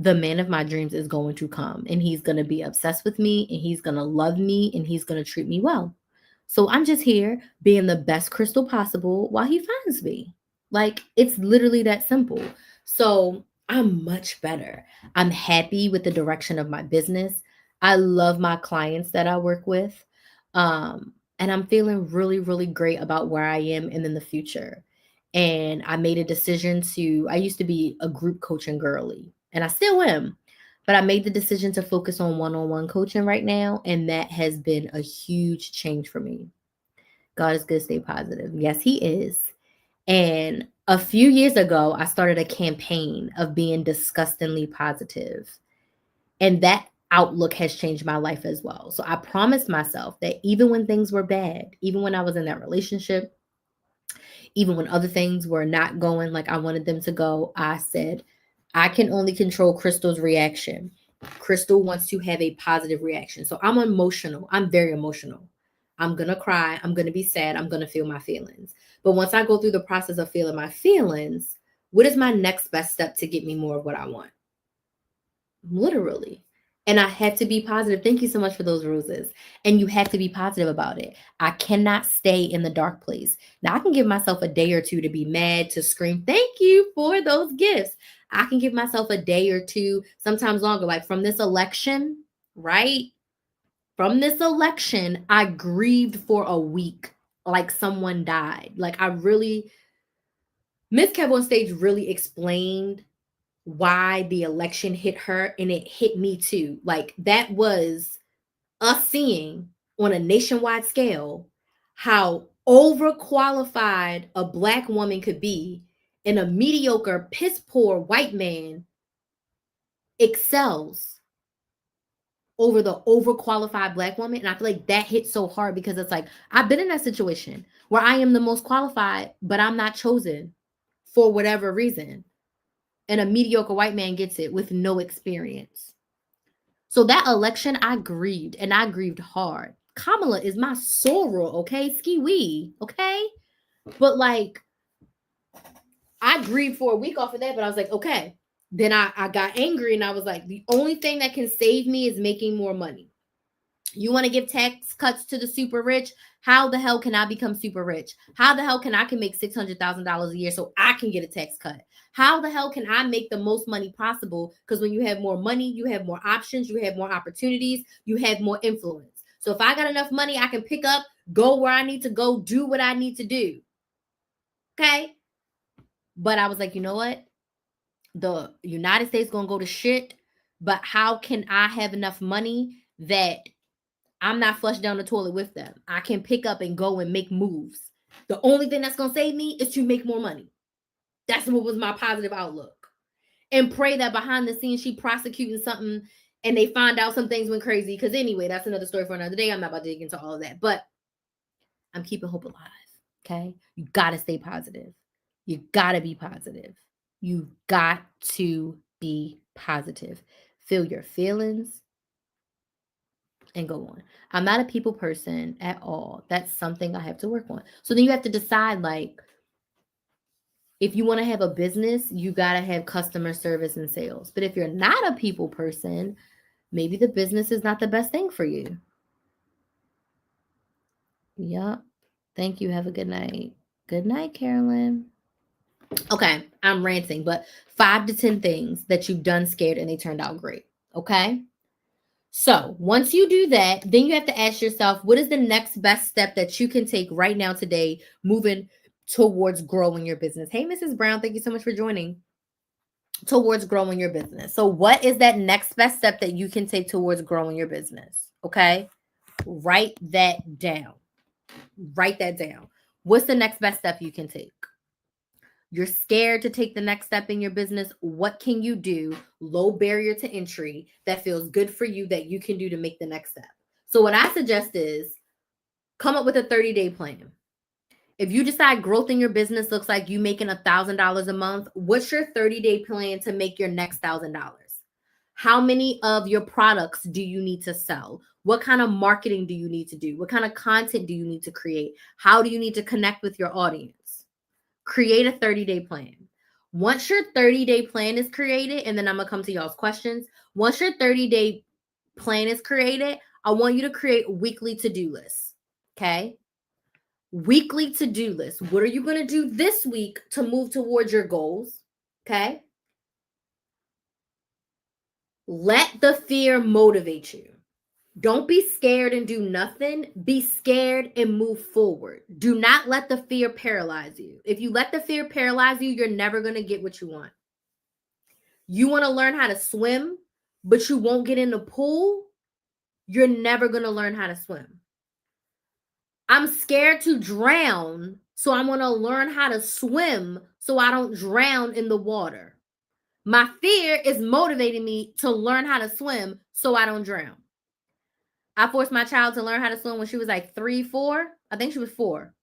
the man of my dreams is going to come, and he's going to be obsessed with me, and he's going to love me, and he's going to treat me well. So I'm just here being the best Crystal possible while he finds me. Like, it's literally that simple. So I'm much better. I'm happy with the direction of my business. I love my clients that I work with. And I'm feeling really, really great about where I am and in the future. And I made a decision I used to be a group coaching girly, and I still am, but I made the decision to focus on one-on-one coaching right now. And that has been a huge change for me. God is good. Stay positive. Yes, he is. And a few years ago, I started a campaign of being disgustingly positive. And that outlook has changed my life as well. So I promised myself that even when things were bad, even when I was in that relationship, even when other things were not going like I wanted them to go, I said, I can only control Crystal's reaction. Crystal wants to have a positive reaction. So I'm emotional. I'm very emotional. I'm going to cry. I'm going to be sad. I'm going to feel my feelings. But once I go through the process of feeling my feelings, what is my next best step to get me more of what I want? Literally. And I have to be positive. Thank you so much for those roses. And you have to be positive about it. I cannot stay in the dark place. Now, I can give myself a day or two to be mad, to scream, thank you for those gifts. I can give myself a day or two, sometimes longer. Like from this election, right? From this election, I grieved for a week like someone died. Like Miss Kev on stage really explained why the election hit her, and it hit me too. Like that was us seeing on a nationwide scale how overqualified a Black woman could be and a mediocre, piss poor white man excels over the overqualified Black woman. And I feel like that hits so hard because it's like, I've been in that situation where I am the most qualified, but I'm not chosen for whatever reason. And a mediocre white man gets it with no experience. So that election, I grieved, and I grieved hard. Kamala is my soror, okay? Ski wee, okay? But like, I grieved for a week off of that, but I was like, okay. Then I got angry and I was like, the only thing that can save me is making more money. You want to give tax cuts to the super rich? How the hell can I become super rich? How the hell can I make $600,000 a year so I can get a tax cut? How the hell can I make the most money possible? Because when you have more money, you have more options, you have more opportunities, you have more influence. So if I got enough money, I can pick up, go where I need to go, do what I need to do. Okay? But I was like, you know what? The United States gonna go to shit, but how can I have enough money that I'm not flushed down the toilet with them? I can pick up and go and make moves. The only thing that's gonna save me is to make more money. That's what was my positive outlook. And pray that behind the scenes she prosecuting something and they find out some things went crazy. Because anyway, that's another story for another day. I'm not about to dig into all of that, but I'm keeping hope alive. Okay, you gotta stay positive. You gotta be positive. You got to be positive. Feel your feelings and go on. I'm not a people person at all. That's something I have to work on. So then you have to decide, like, if you want to have a business, you got to have customer service and sales. But if you're not a people person, maybe the business is not the best thing for you. Yep. Thank you. Have a good night. Good night, Carolyn. Okay, I'm ranting, but 5 to 10 things that you've done scared and they turned out great. Okay. So once you do that, then you have to ask yourself, what is the next best step that you can take right now today, moving towards growing your business? Hey, Mrs. Brown, thank you so much for joining. Towards growing your business. So what is that next best step that you can take towards growing your business? Okay. Write that down. Write that down. What's the next best step you can take? You're scared to take the next step in your business. What can you do? Low barrier to entry that feels good for you that you can do to make the next step. So what I suggest is come up with a 30-day plan. If you decide growth in your business looks like you making $1,000 a month, what's your 30-day plan to make your next $1,000? How many of your products do you need to sell? What kind of marketing do you need to do? What kind of content do you need to create? How do you need to connect with your audience? Create a 30-day plan. Once your 30-day plan is created, and then I'm going to come to y'all's questions. Once your 30-day plan is created, I want you to create weekly to-do lists. Okay? Weekly to-do list. What are you going to do this week to move towards your goals? Okay? Let the fear motivate you. Don't be scared and do nothing. Be scared and move forward. Do not let the fear paralyze you. If you let the fear paralyze you, you're never going to get what you want. You want to learn how to swim, but you won't get in the pool, you're never going to learn how to swim. I'm scared to drown, so I'm going to learn how to swim so I don't drown in the water. My fear is motivating me to learn how to swim so I don't drown. I forced my child to learn how to swim when she was like 3, 4. I think she was 4.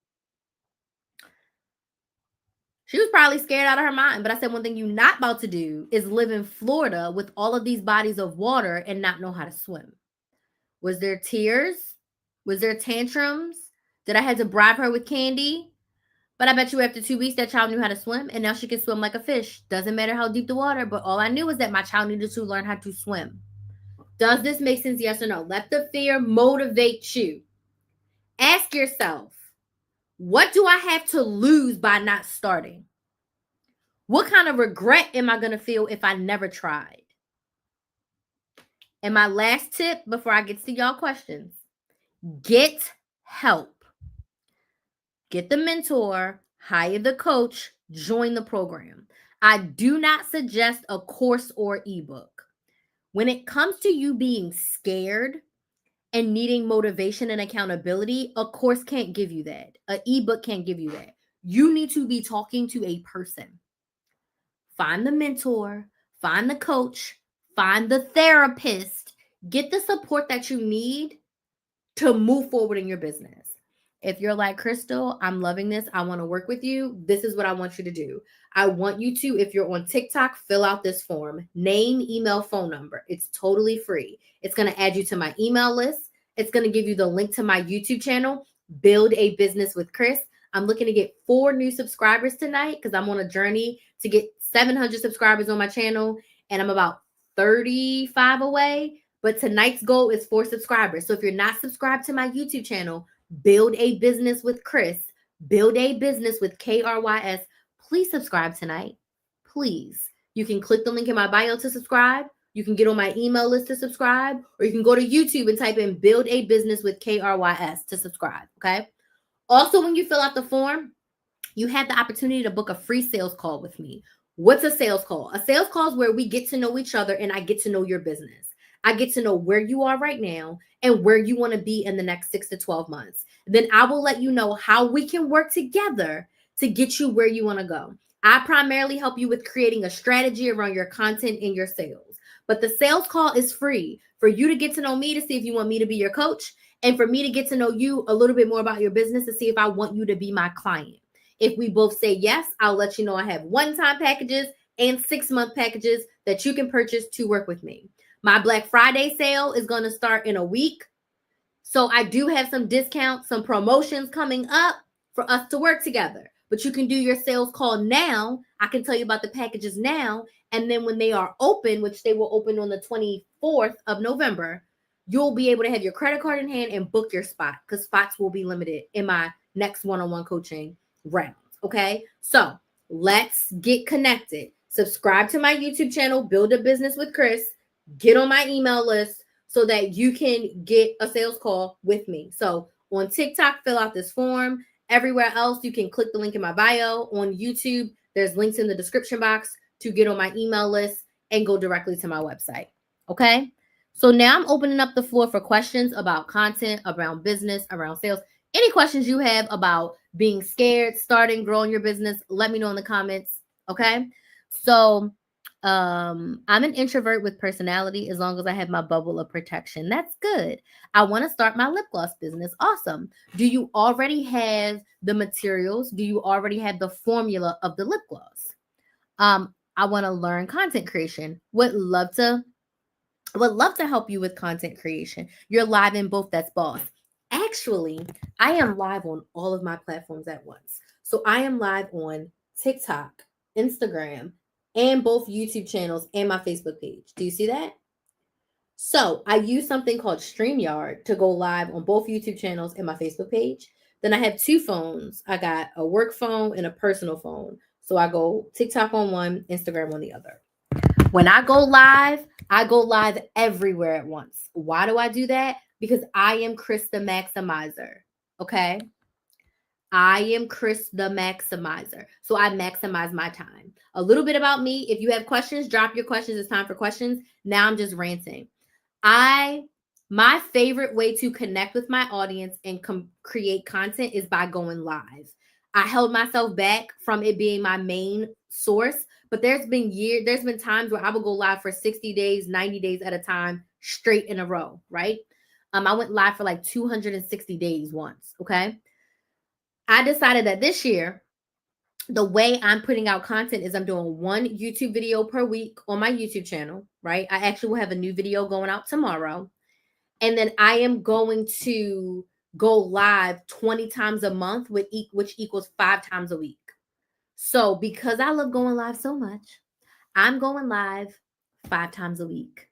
She was probably scared out of her mind. But I said, one thing you're not about to do is live in Florida with all of these bodies of water and not know how to swim. Was there tears? Was there tantrums? Did I have to bribe her with candy? But I bet you after 2 weeks, that child knew how to swim. And now she can swim like a fish. Doesn't matter how deep the water. But all I knew was that my child needed to learn how to swim. Does this make sense? Yes or no? Let the fear motivate you. Ask yourself, what do I have to lose by not starting? What kind of regret am I going to feel if I never tried? And my last tip before I get to y'all questions, get help. Get the mentor, hire the coach, join the program. I do not suggest a course or ebook. When it comes to you being scared and needing motivation and accountability, a course can't give you that. An ebook can't give you that. You need to be talking to a person. Find the mentor, find the coach, find the therapist, get the support that you need to move forward in your business. If you're like, Crystal, I'm loving this, I want to work with you, this is what I want you to do. I want you to, if you're on TikTok, fill out this form. Name, email, phone number. It's totally free. It's going to add you to my email list. It's going to give you the link to my YouTube channel, Build a Business with Chris. I'm looking to get 4 new subscribers tonight because I'm on a journey to get 700 subscribers on my channel, and I'm about 35 away. But tonight's goal is 4 subscribers. So if you're not subscribed to my YouTube channel, Build a Business with Chris, Build a Business with KRYS, please subscribe tonight. Please. You can click the link in my bio to subscribe. You can get on my email list to subscribe, or you can go to YouTube and type in Build a Business with KRYS to subscribe. Okay. Also, when you fill out the form, you have the opportunity to book a free sales call with me. What's a sales call? A sales call is where we get to know each other and I get to know your business. I get to know where you are right now and where you want to be in the next 6 to 12 months. Then I will let you know how we can work together to get you where you want to go. I primarily help you with creating a strategy around your content and your sales. But the sales call is free for you to get to know me, to see if you want me to be your coach, and for me to get to know you a little bit more about your business to see if I want you to be my client. If we both say yes, I'll let you know I have one-time packages and 6-month packages that you can purchase to work with me. My Black Friday sale is going to start in a week. So I do have some discounts, some promotions coming up for us to work together. But you can do your sales call now. I can tell you about the packages now. And then when they are open, which they will open on the 24th of November, you'll be able to have your credit card in hand and book your spot, because spots will be limited in my next one-on-one coaching rounds. Okay. So let's get connected. Subscribe to my YouTube channel, Build a Business with Chris. Get on my email list so that you can get a sales call with me. So on TikTok, fill out this form. Everywhere else, you can click the link in my bio. On YouTube, there's links in the description box to get on my email list and go directly to my website. Okay. So now I'm opening up the floor for questions about content, around business, around sales. Any questions you have about being scared, starting, growing your business, let me know in the comments. Okay. So I'm an introvert with personality as long as I have my bubble of protection. That's good. I want to start my lip gloss business. Awesome. Do you already have the materials? Do you already have the formula of the lip gloss? I want to learn content creation. Would love to help you with content creation. You're live in both. That's boss. Actually, I am live on all of my platforms at once. So I am live on TikTok, Instagram, and both YouTube channels and my Facebook page. Do you see that? So I use something called StreamYard to go live on both YouTube channels and my Facebook page. Then I have 2 phones. I got a work phone and a personal phone. So I go TikTok on one, Instagram on the other. When I go live everywhere at once. Why do I do that? Because I am Chris the Maximizer. Okay. I am Chris the Maximizer. So I maximize my time. A little bit about me. If you have questions, drop your questions. It's time for questions. Now I'm just ranting. My favorite way to connect with my audience and create content is by going live. I held myself back from it being my main source, but there's been times where I would go live for 60 days, 90 days at a time, straight in a row, right? I went live for like 260 days once, okay? I decided that this year, the way I'm putting out content is I'm doing 1 YouTube video per week on my YouTube channel, right? I actually will have a new video going out tomorrow. And then I am going to go live 20 times a month, which equals 5 times a week. So because I love going live so much, I'm going live 5 times a week.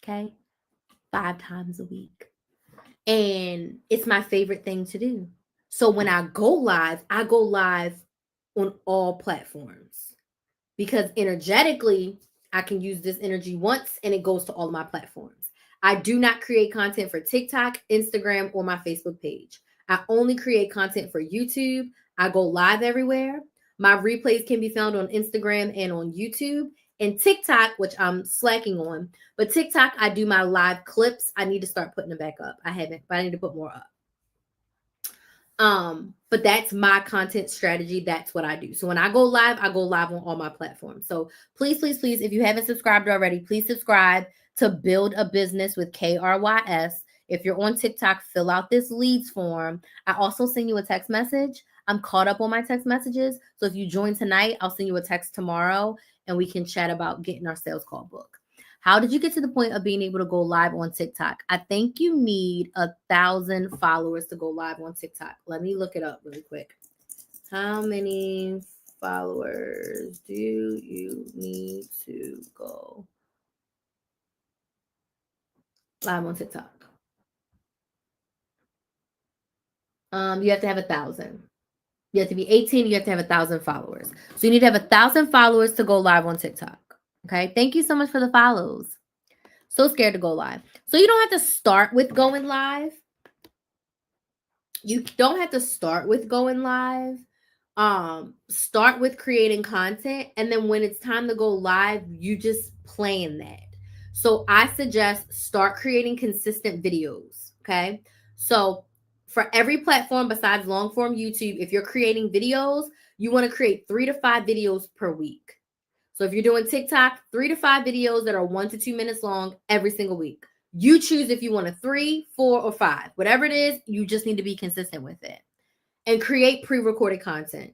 Okay? 5 times a week. And it's my favorite thing to do. So when I go live on all platforms, because energetically, I can use this energy once and it goes to all of my platforms. I do not create content for TikTok, Instagram, or my Facebook page. I only create content for YouTube. I go live everywhere. My replays can be found on Instagram and on YouTube. And TikTok, which I'm slacking on, but TikTok, I do my live clips. I need to start putting them back up. I haven't, but I need to put more up. But that's my content strategy. That's what I do. So when I go live on all my platforms. So please, please, please, if you haven't subscribed already, please subscribe to Build a Business with KRYS. If you're on TikTok, fill out this leads form. I also send you a text message. I'm caught up on my text messages. So if you join tonight, I'll send you a text tomorrow and we can chat about getting our sales call book. How did you get to the point of being able to go live on TikTok? I think you need 1,000 followers to go live on TikTok. Let me look it up really quick. How many followers do you need to go live on TikTok? You have to have 1,000. You have to be 18. You have to have 1,000 followers. So you need to have 1,000 followers to go live on TikTok. Okay. Thank you so much for the follows. So scared to go live. So you don't have to start with going live. You don't have to start with going live. Start with creating content. And then when it's time to go live, you just plan that. So I suggest start creating consistent videos. Okay. So for every platform besides long form YouTube, if you're creating videos, you want to create 3 to 5 videos per week. So if you're doing TikTok, 3 to 5 videos that are 1 to 2 minutes long every single week. You choose if you want a 3, 4, or 5. Whatever it is, you just need to be consistent with it. And create pre-recorded content.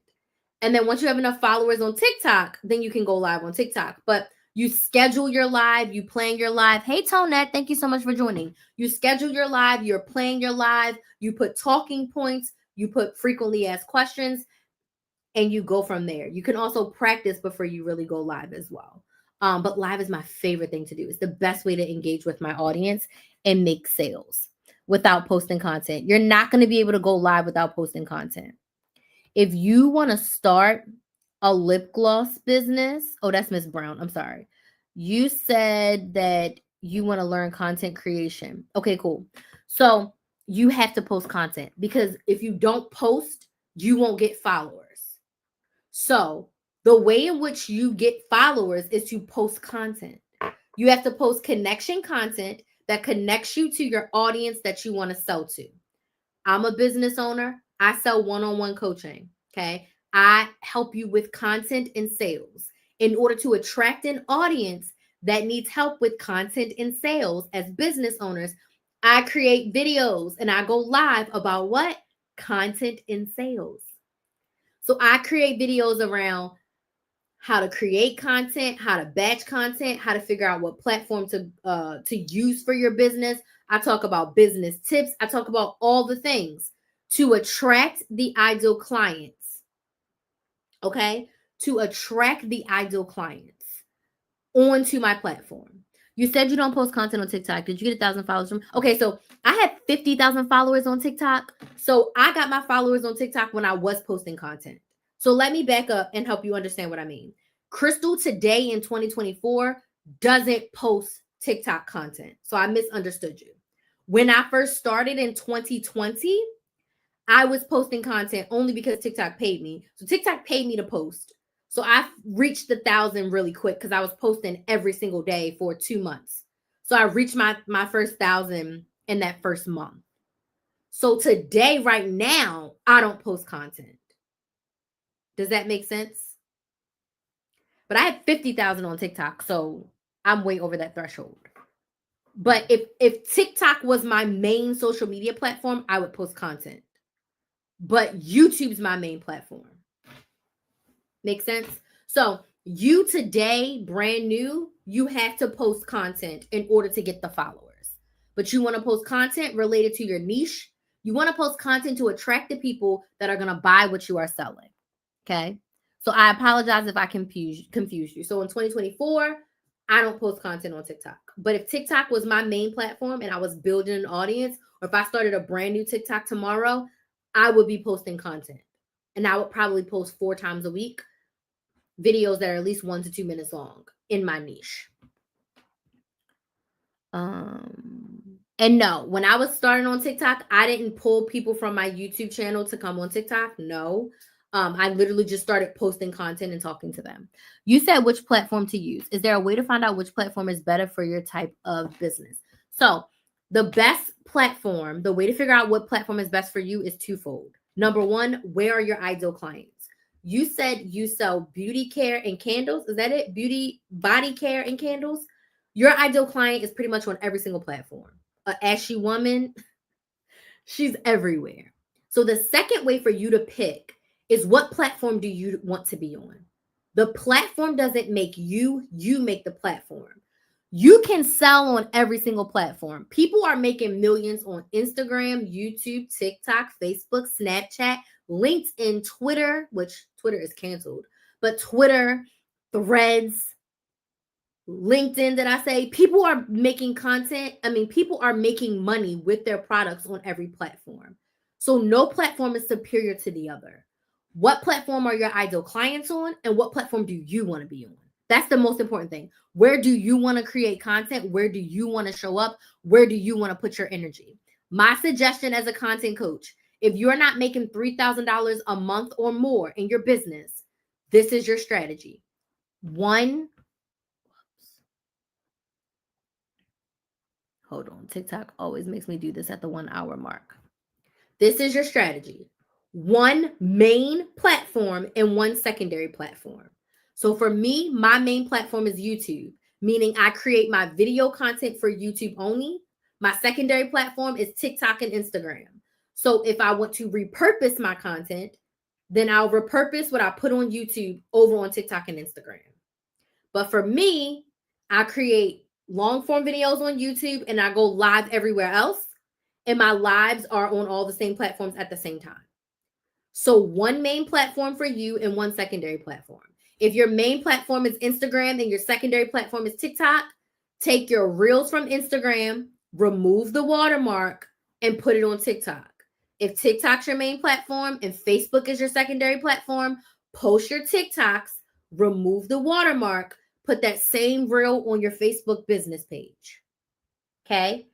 And then once you have enough followers on TikTok, then you can go live on TikTok. But you schedule your live, you plan your live. Hey, Tonette, thank you so much for joining. You schedule your live, you're playing your live, you put talking points, you put frequently asked questions, and you go from there. You can also practice before you really go live as well. But live is my favorite thing to do. It's the best way to engage with my audience and make sales without posting content. You're not going to be able to go live without posting content. If you want to start a lip gloss business, oh, that's Miss Brown. I'm sorry. You said that you want to learn content creation. Okay, cool. So you have to post content because if you don't post, you won't get followers. So the way in which you get followers is to post content. You have to post connection content that connects you to your audience that you want to sell to. I'm a business owner. I sell one-on-one coaching. Okay. I help you with content and sales in order to attract an audience that needs help with content and sales. As business owners, I create videos and I go live about what? Content and sales. So I create videos around how to create content, how to batch content, how to figure out what platform to use for your business. I talk about business tips. I talk about all the things to attract the ideal clients. Okay? To attract the ideal clients onto my platform. You said you don't post content on TikTok. Did you get 1,000 followers from? Okay, so I had 50,000 followers on TikTok. So I got my followers on TikTok when I was posting content. So let me back up and help you understand what I mean. Crystal today in 2024 doesn't post TikTok content. So I misunderstood you. When I first started in 2020, I was posting content only because TikTok paid me. So TikTok paid me to post. So I reached 1,000 really quick because I was posting every single day for 2 months. So I reached my first 1,000 in that first month. So today, right now, I don't post content. Does that make sense? But I had 50,000 on TikTok, so I'm way over that threshold. But if TikTok was my main social media platform, I would post content. But YouTube's my main platform. Make sense? So you today, brand new, you have to post content in order to get the followers. But you want to post content related to your niche. You want to post content to attract the people that are going to buy what you are selling. Okay? So I apologize if I confused you. So in 2024, I don't post content on TikTok. But if TikTok was my main platform and I was building an audience, or if I started a brand new TikTok tomorrow, I would be posting content. And I would probably post 4 times a week videos that are at least 1 to 2 minutes long in my niche. And no, when I was starting on TikTok, I didn't pull people from my YouTube channel to come on TikTok. No. I literally just started posting content and talking to them. You said which platform to use. Is there a way to find out which platform is better for your type of business? So the best platform, the way to figure out what platform is best for you is twofold. Number one, where are your ideal clients? You said you sell beauty care and candles. Is that it? Beauty, body care and candles. Your ideal client is pretty much on every single platform. An ashy woman, she's everywhere. So the second way for you to pick is what platform do you want to be on? The platform doesn't make you, you make the platform. You can sell on every single platform. People are making millions on Instagram, YouTube, TikTok, Facebook, Snapchat, LinkedIn, Twitter, which Twitter is canceled, but Twitter, Threads, LinkedIn, did I say? People are making content. I mean, people are making money with their products on every platform. So no platform is superior to the other. What platform are your ideal clients on, and what platform do you want to be on? That's the most important thing. Where do you want to create content? Where do you want to show up? Where do you want to put your energy? My suggestion as a content coach, if you're not making $3,000 a month or more in your business, this is your strategy. One, hold on. TikTok always makes me do this at the 1 hour mark. This is your strategy. One main platform and one secondary platform. So for me, my main platform is YouTube, meaning I create my video content for YouTube only. My secondary platform is TikTok and Instagram. So if I want to repurpose my content, then I'll repurpose what I put on YouTube over on TikTok and Instagram. But for me, I create long form videos on YouTube and I go live everywhere else. And my lives are on all the same platforms at the same time. So one main platform for you and one secondary platform. If your main platform is Instagram and your secondary platform is TikTok, take your reels from Instagram, remove the watermark, and put it on TikTok. If TikTok's your main platform and Facebook is your secondary platform, post your TikToks, remove the watermark, put that same reel on your Facebook business page. Okay?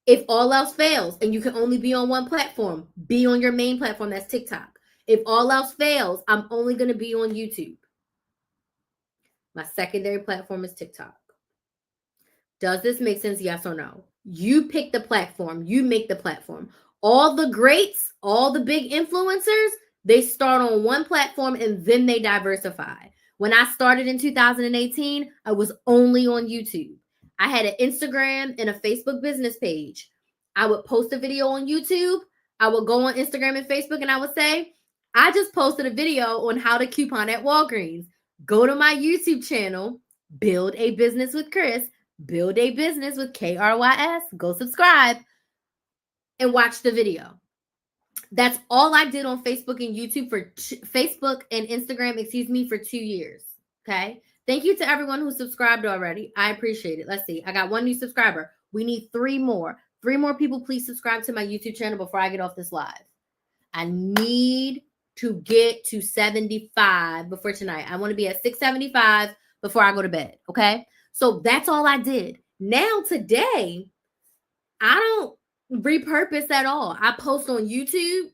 If all else fails and you can only be on one platform, be on your main platform, that's TikTok. If all else fails, I'm only going to be on YouTube. My secondary platform is TikTok. Does this make sense? Yes or no? You pick the platform. You make the platform. All the greats, all the big influencers, they start on one platform and then they diversify. When I started in 2018, I was only on YouTube. I had an Instagram and a Facebook business page. I would post a video on YouTube. I would go on Instagram and Facebook and I would say, I just posted a video on how to coupon at Walgreens. Go to my YouTube channel, Build a Business with Chris, Build a Business with KRYS. Go subscribe and watch the video. That's all I did on Facebook and YouTube for Facebook and Instagram, for 2 years. Okay. Thank you to everyone who subscribed already. I appreciate it. Let's see. I got one new subscriber. We need 3 more. 3 more people, please subscribe to my YouTube channel before I get off this live. I need to get to 75 before tonight. I want to be at 675 before I go to bed. Okay. So that's all I did. Now today, I don't repurpose at all. I post on YouTube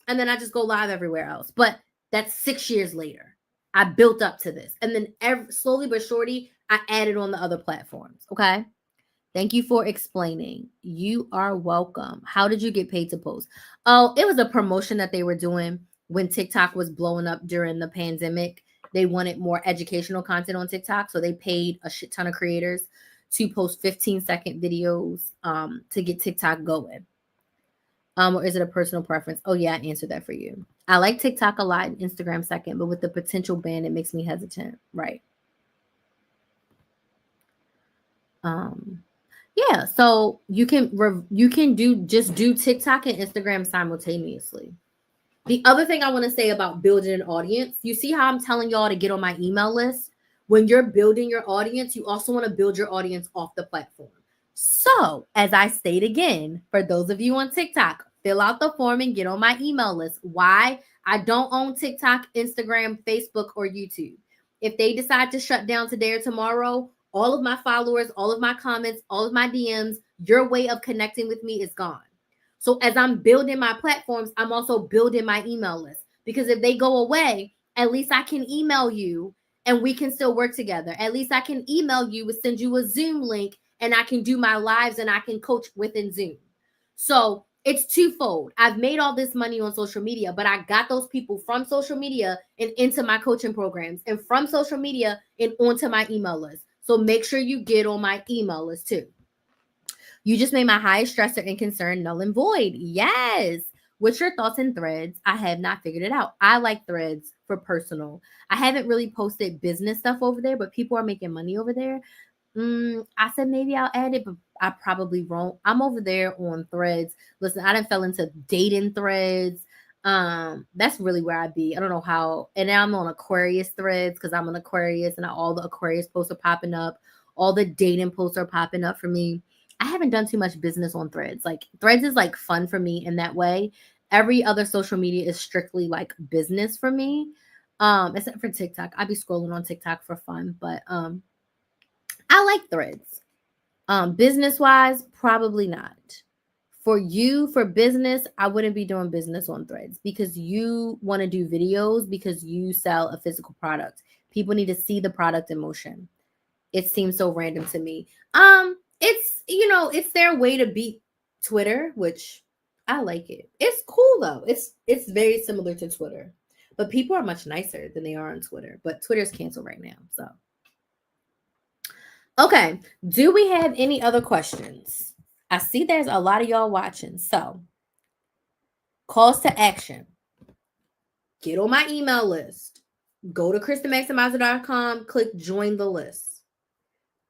and then I just go live everywhere else. But that's 6 years later. I built up to this. And then slowly but surely, I added on the other platforms. Okay. Thank you for explaining. You are welcome. How did you get paid to post? Oh, it was a promotion that they were doing when TikTok was blowing up during the pandemic. They wanted more educational content on TikTok. So they paid a shit ton of creators to post 15-second videos to get TikTok going. Or is it a personal preference? Oh, yeah, I answered that for you. I like TikTok a lot and Instagram second, but with the potential ban, it makes me hesitant. Right. Yeah, so you can do TikTok and Instagram simultaneously. The other thing I want to say about building an audience, you see how I'm telling y'all to get on my email list? When you're building your audience, you also want to build your audience off the platform. So, as I state again, for those of you on TikTok, fill out the form and get on my email list. Why? I don't own TikTok, Instagram, Facebook, or YouTube. If they decide to shut down today or tomorrow, all of my followers, all of my comments, all of my DMs, your way of connecting with me is gone. So as I'm building my platforms, I'm also building my email list. because if they go away, at least I can email you and we can still work together. At least I can email you and send you a Zoom link and I can do my lives and I can coach within Zoom. So it's twofold. I've made all this money on social media, but I got those people from social media and into my coaching programs, and from social media and onto my email list. So make sure you get on my email list too. You just made my highest stressor and concern null and void. Yes. What's your thoughts and Threads? I have not figured it out. I like Threads for personal. I haven't really posted business stuff over there, but people are making money over there. I said maybe I'll add it, but I probably won't. I'm over there on Threads. Listen, I done fell into dating Threads. That's really where I be. I don't know how. And now I'm on Aquarius Threads because I'm an Aquarius, and all the Aquarius posts are popping up. All the dating posts are popping up for me. I haven't done too much business on Threads. Like Threads is like fun for me in that way. Every other social media is strictly like business for me. Except for TikTok. I be scrolling on TikTok for fun, but I like Threads. Business wise, probably not. For you, for business, I wouldn't be doing business on Threads because you want to do videos because you sell a physical product. People need to see the product in motion. It seems so random to me. It's it's their way to beat Twitter, which I like it. It's cool though. It's very similar to Twitter. But people are much nicer than they are on Twitter. But Twitter's canceled right now, so. Okay, do we have any other questions? I see there's a lot of y'all watching. So, calls to action. Get on my email list. Go to KristenMaximizer.com, click join the list.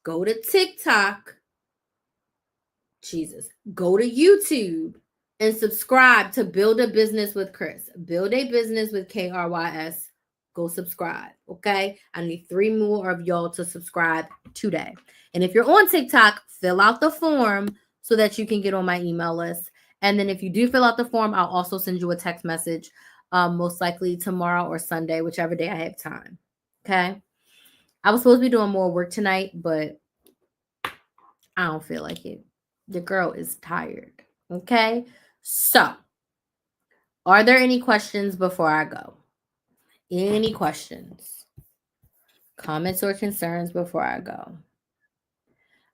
Go to TikTok. Jesus. Go to YouTube and subscribe to Build a Business with Kris. Build a Business with KRYS. Go subscribe, okay? I need 3 more of y'all to subscribe today. And if you're on TikTok, fill out the form so that you can get on my email list. And then if you do fill out the form, I'll also send you a text message, most likely tomorrow or Sunday, whichever day I have time, okay? I was supposed to be doing more work tonight, but I don't feel like it. The girl is tired, okay? So, are there any questions before I go? Any questions, comments, or concerns before I go?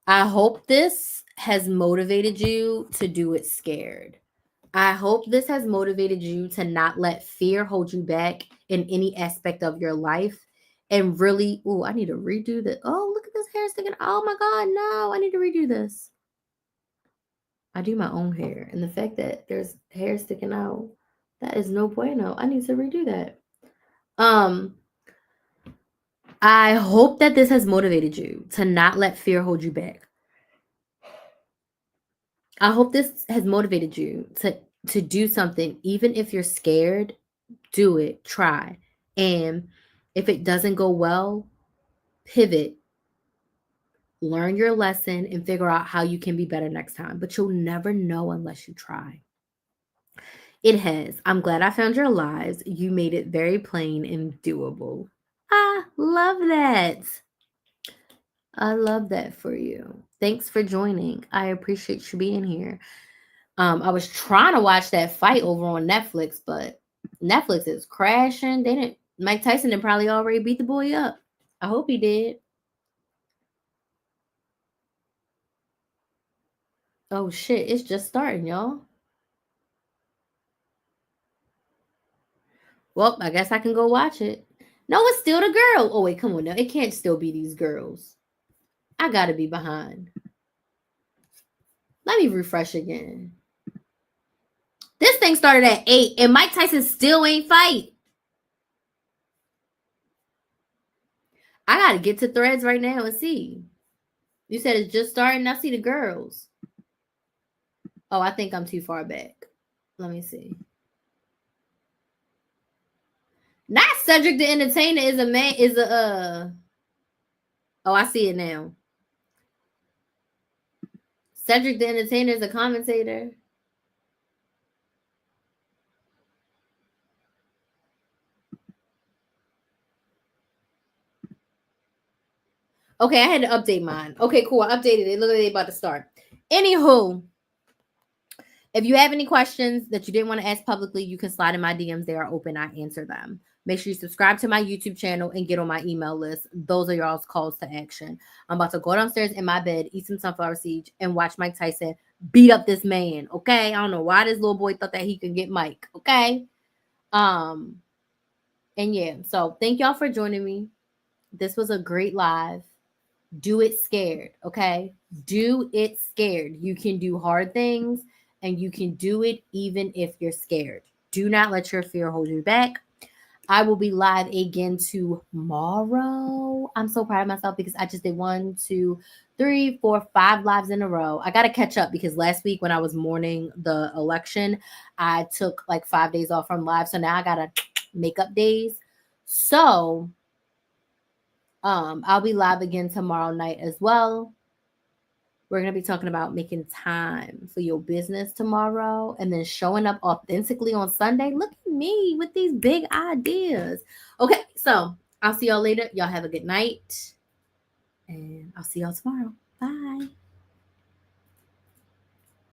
I hope this has motivated you to do it scared. I hope this has motivated you to not let fear hold you back in any aspect of your life and really, I need to redo this. Oh, look at this hair sticking. Oh my God, no, I need to redo this. I do my own hair, and the fact that there's hair sticking out, that is no bueno. I need to redo that. I hope that this has motivated you to not let fear hold you back. I hope this has motivated you to do something, even if you're scared. Do it, try. And if it doesn't go well, pivot, learn your lesson, and figure out how you can be better next time. But you'll never know unless you try. It has. I'm glad I found your lives. You made it very plain and doable. I love that. I love that for you. Thanks for joining. I appreciate you being here. I was trying to watch that fight over on Netflix, but Netflix is crashing. Mike Tyson did probably already beat the boy up. I hope he did. Oh shit, it's just starting, y'all. Well, I guess I can go watch it. No, it's still the girl. Oh wait, come on now. It can't still be these girls. I gotta be behind. Let me refresh again. This thing started at 8 and Mike Tyson still ain't fight. I gotta get to Threads right now and see. You said it's just starting. I see the girls. Oh, I think I'm too far back. Let me see. Not Cedric the Entertainer is a man. Oh, I see it now. Cedric the Entertainer is a commentator. Okay, I had to update mine. Okay, cool. I updated it. Look like they about to start. Anywho, If you have any questions that you didn't want to ask publicly, you can slide in my DMs. They are open. I answer them. Make sure you subscribe to my YouTube channel and get on my email list. Those are y'all's calls to action. I'm about to go downstairs in my bed, eat some sunflower seeds, and watch Mike Tyson beat up this man. Okay. I don't know why this little boy thought that he could get Mike. Okay. And yeah, so thank y'all for joining me. This was a great live. Do it scared. Okay. Do it scared. You can do hard things and you can do it even if you're scared. Do not let your fear hold you back. I will be live again tomorrow. I'm so proud of myself because I just did 1, 2, 3, 4, 5 lives in a row. I got to catch up because last week when I was mourning the election, I took like 5 days off from live. So now I got to make up days. So I'll be live again tomorrow night as well. We're going to be talking about making time for your business tomorrow and then showing up authentically on Sunday. Look at me with these big ideas. Okay, so I'll see y'all later. Y'all have a good night. And I'll see y'all tomorrow. Bye.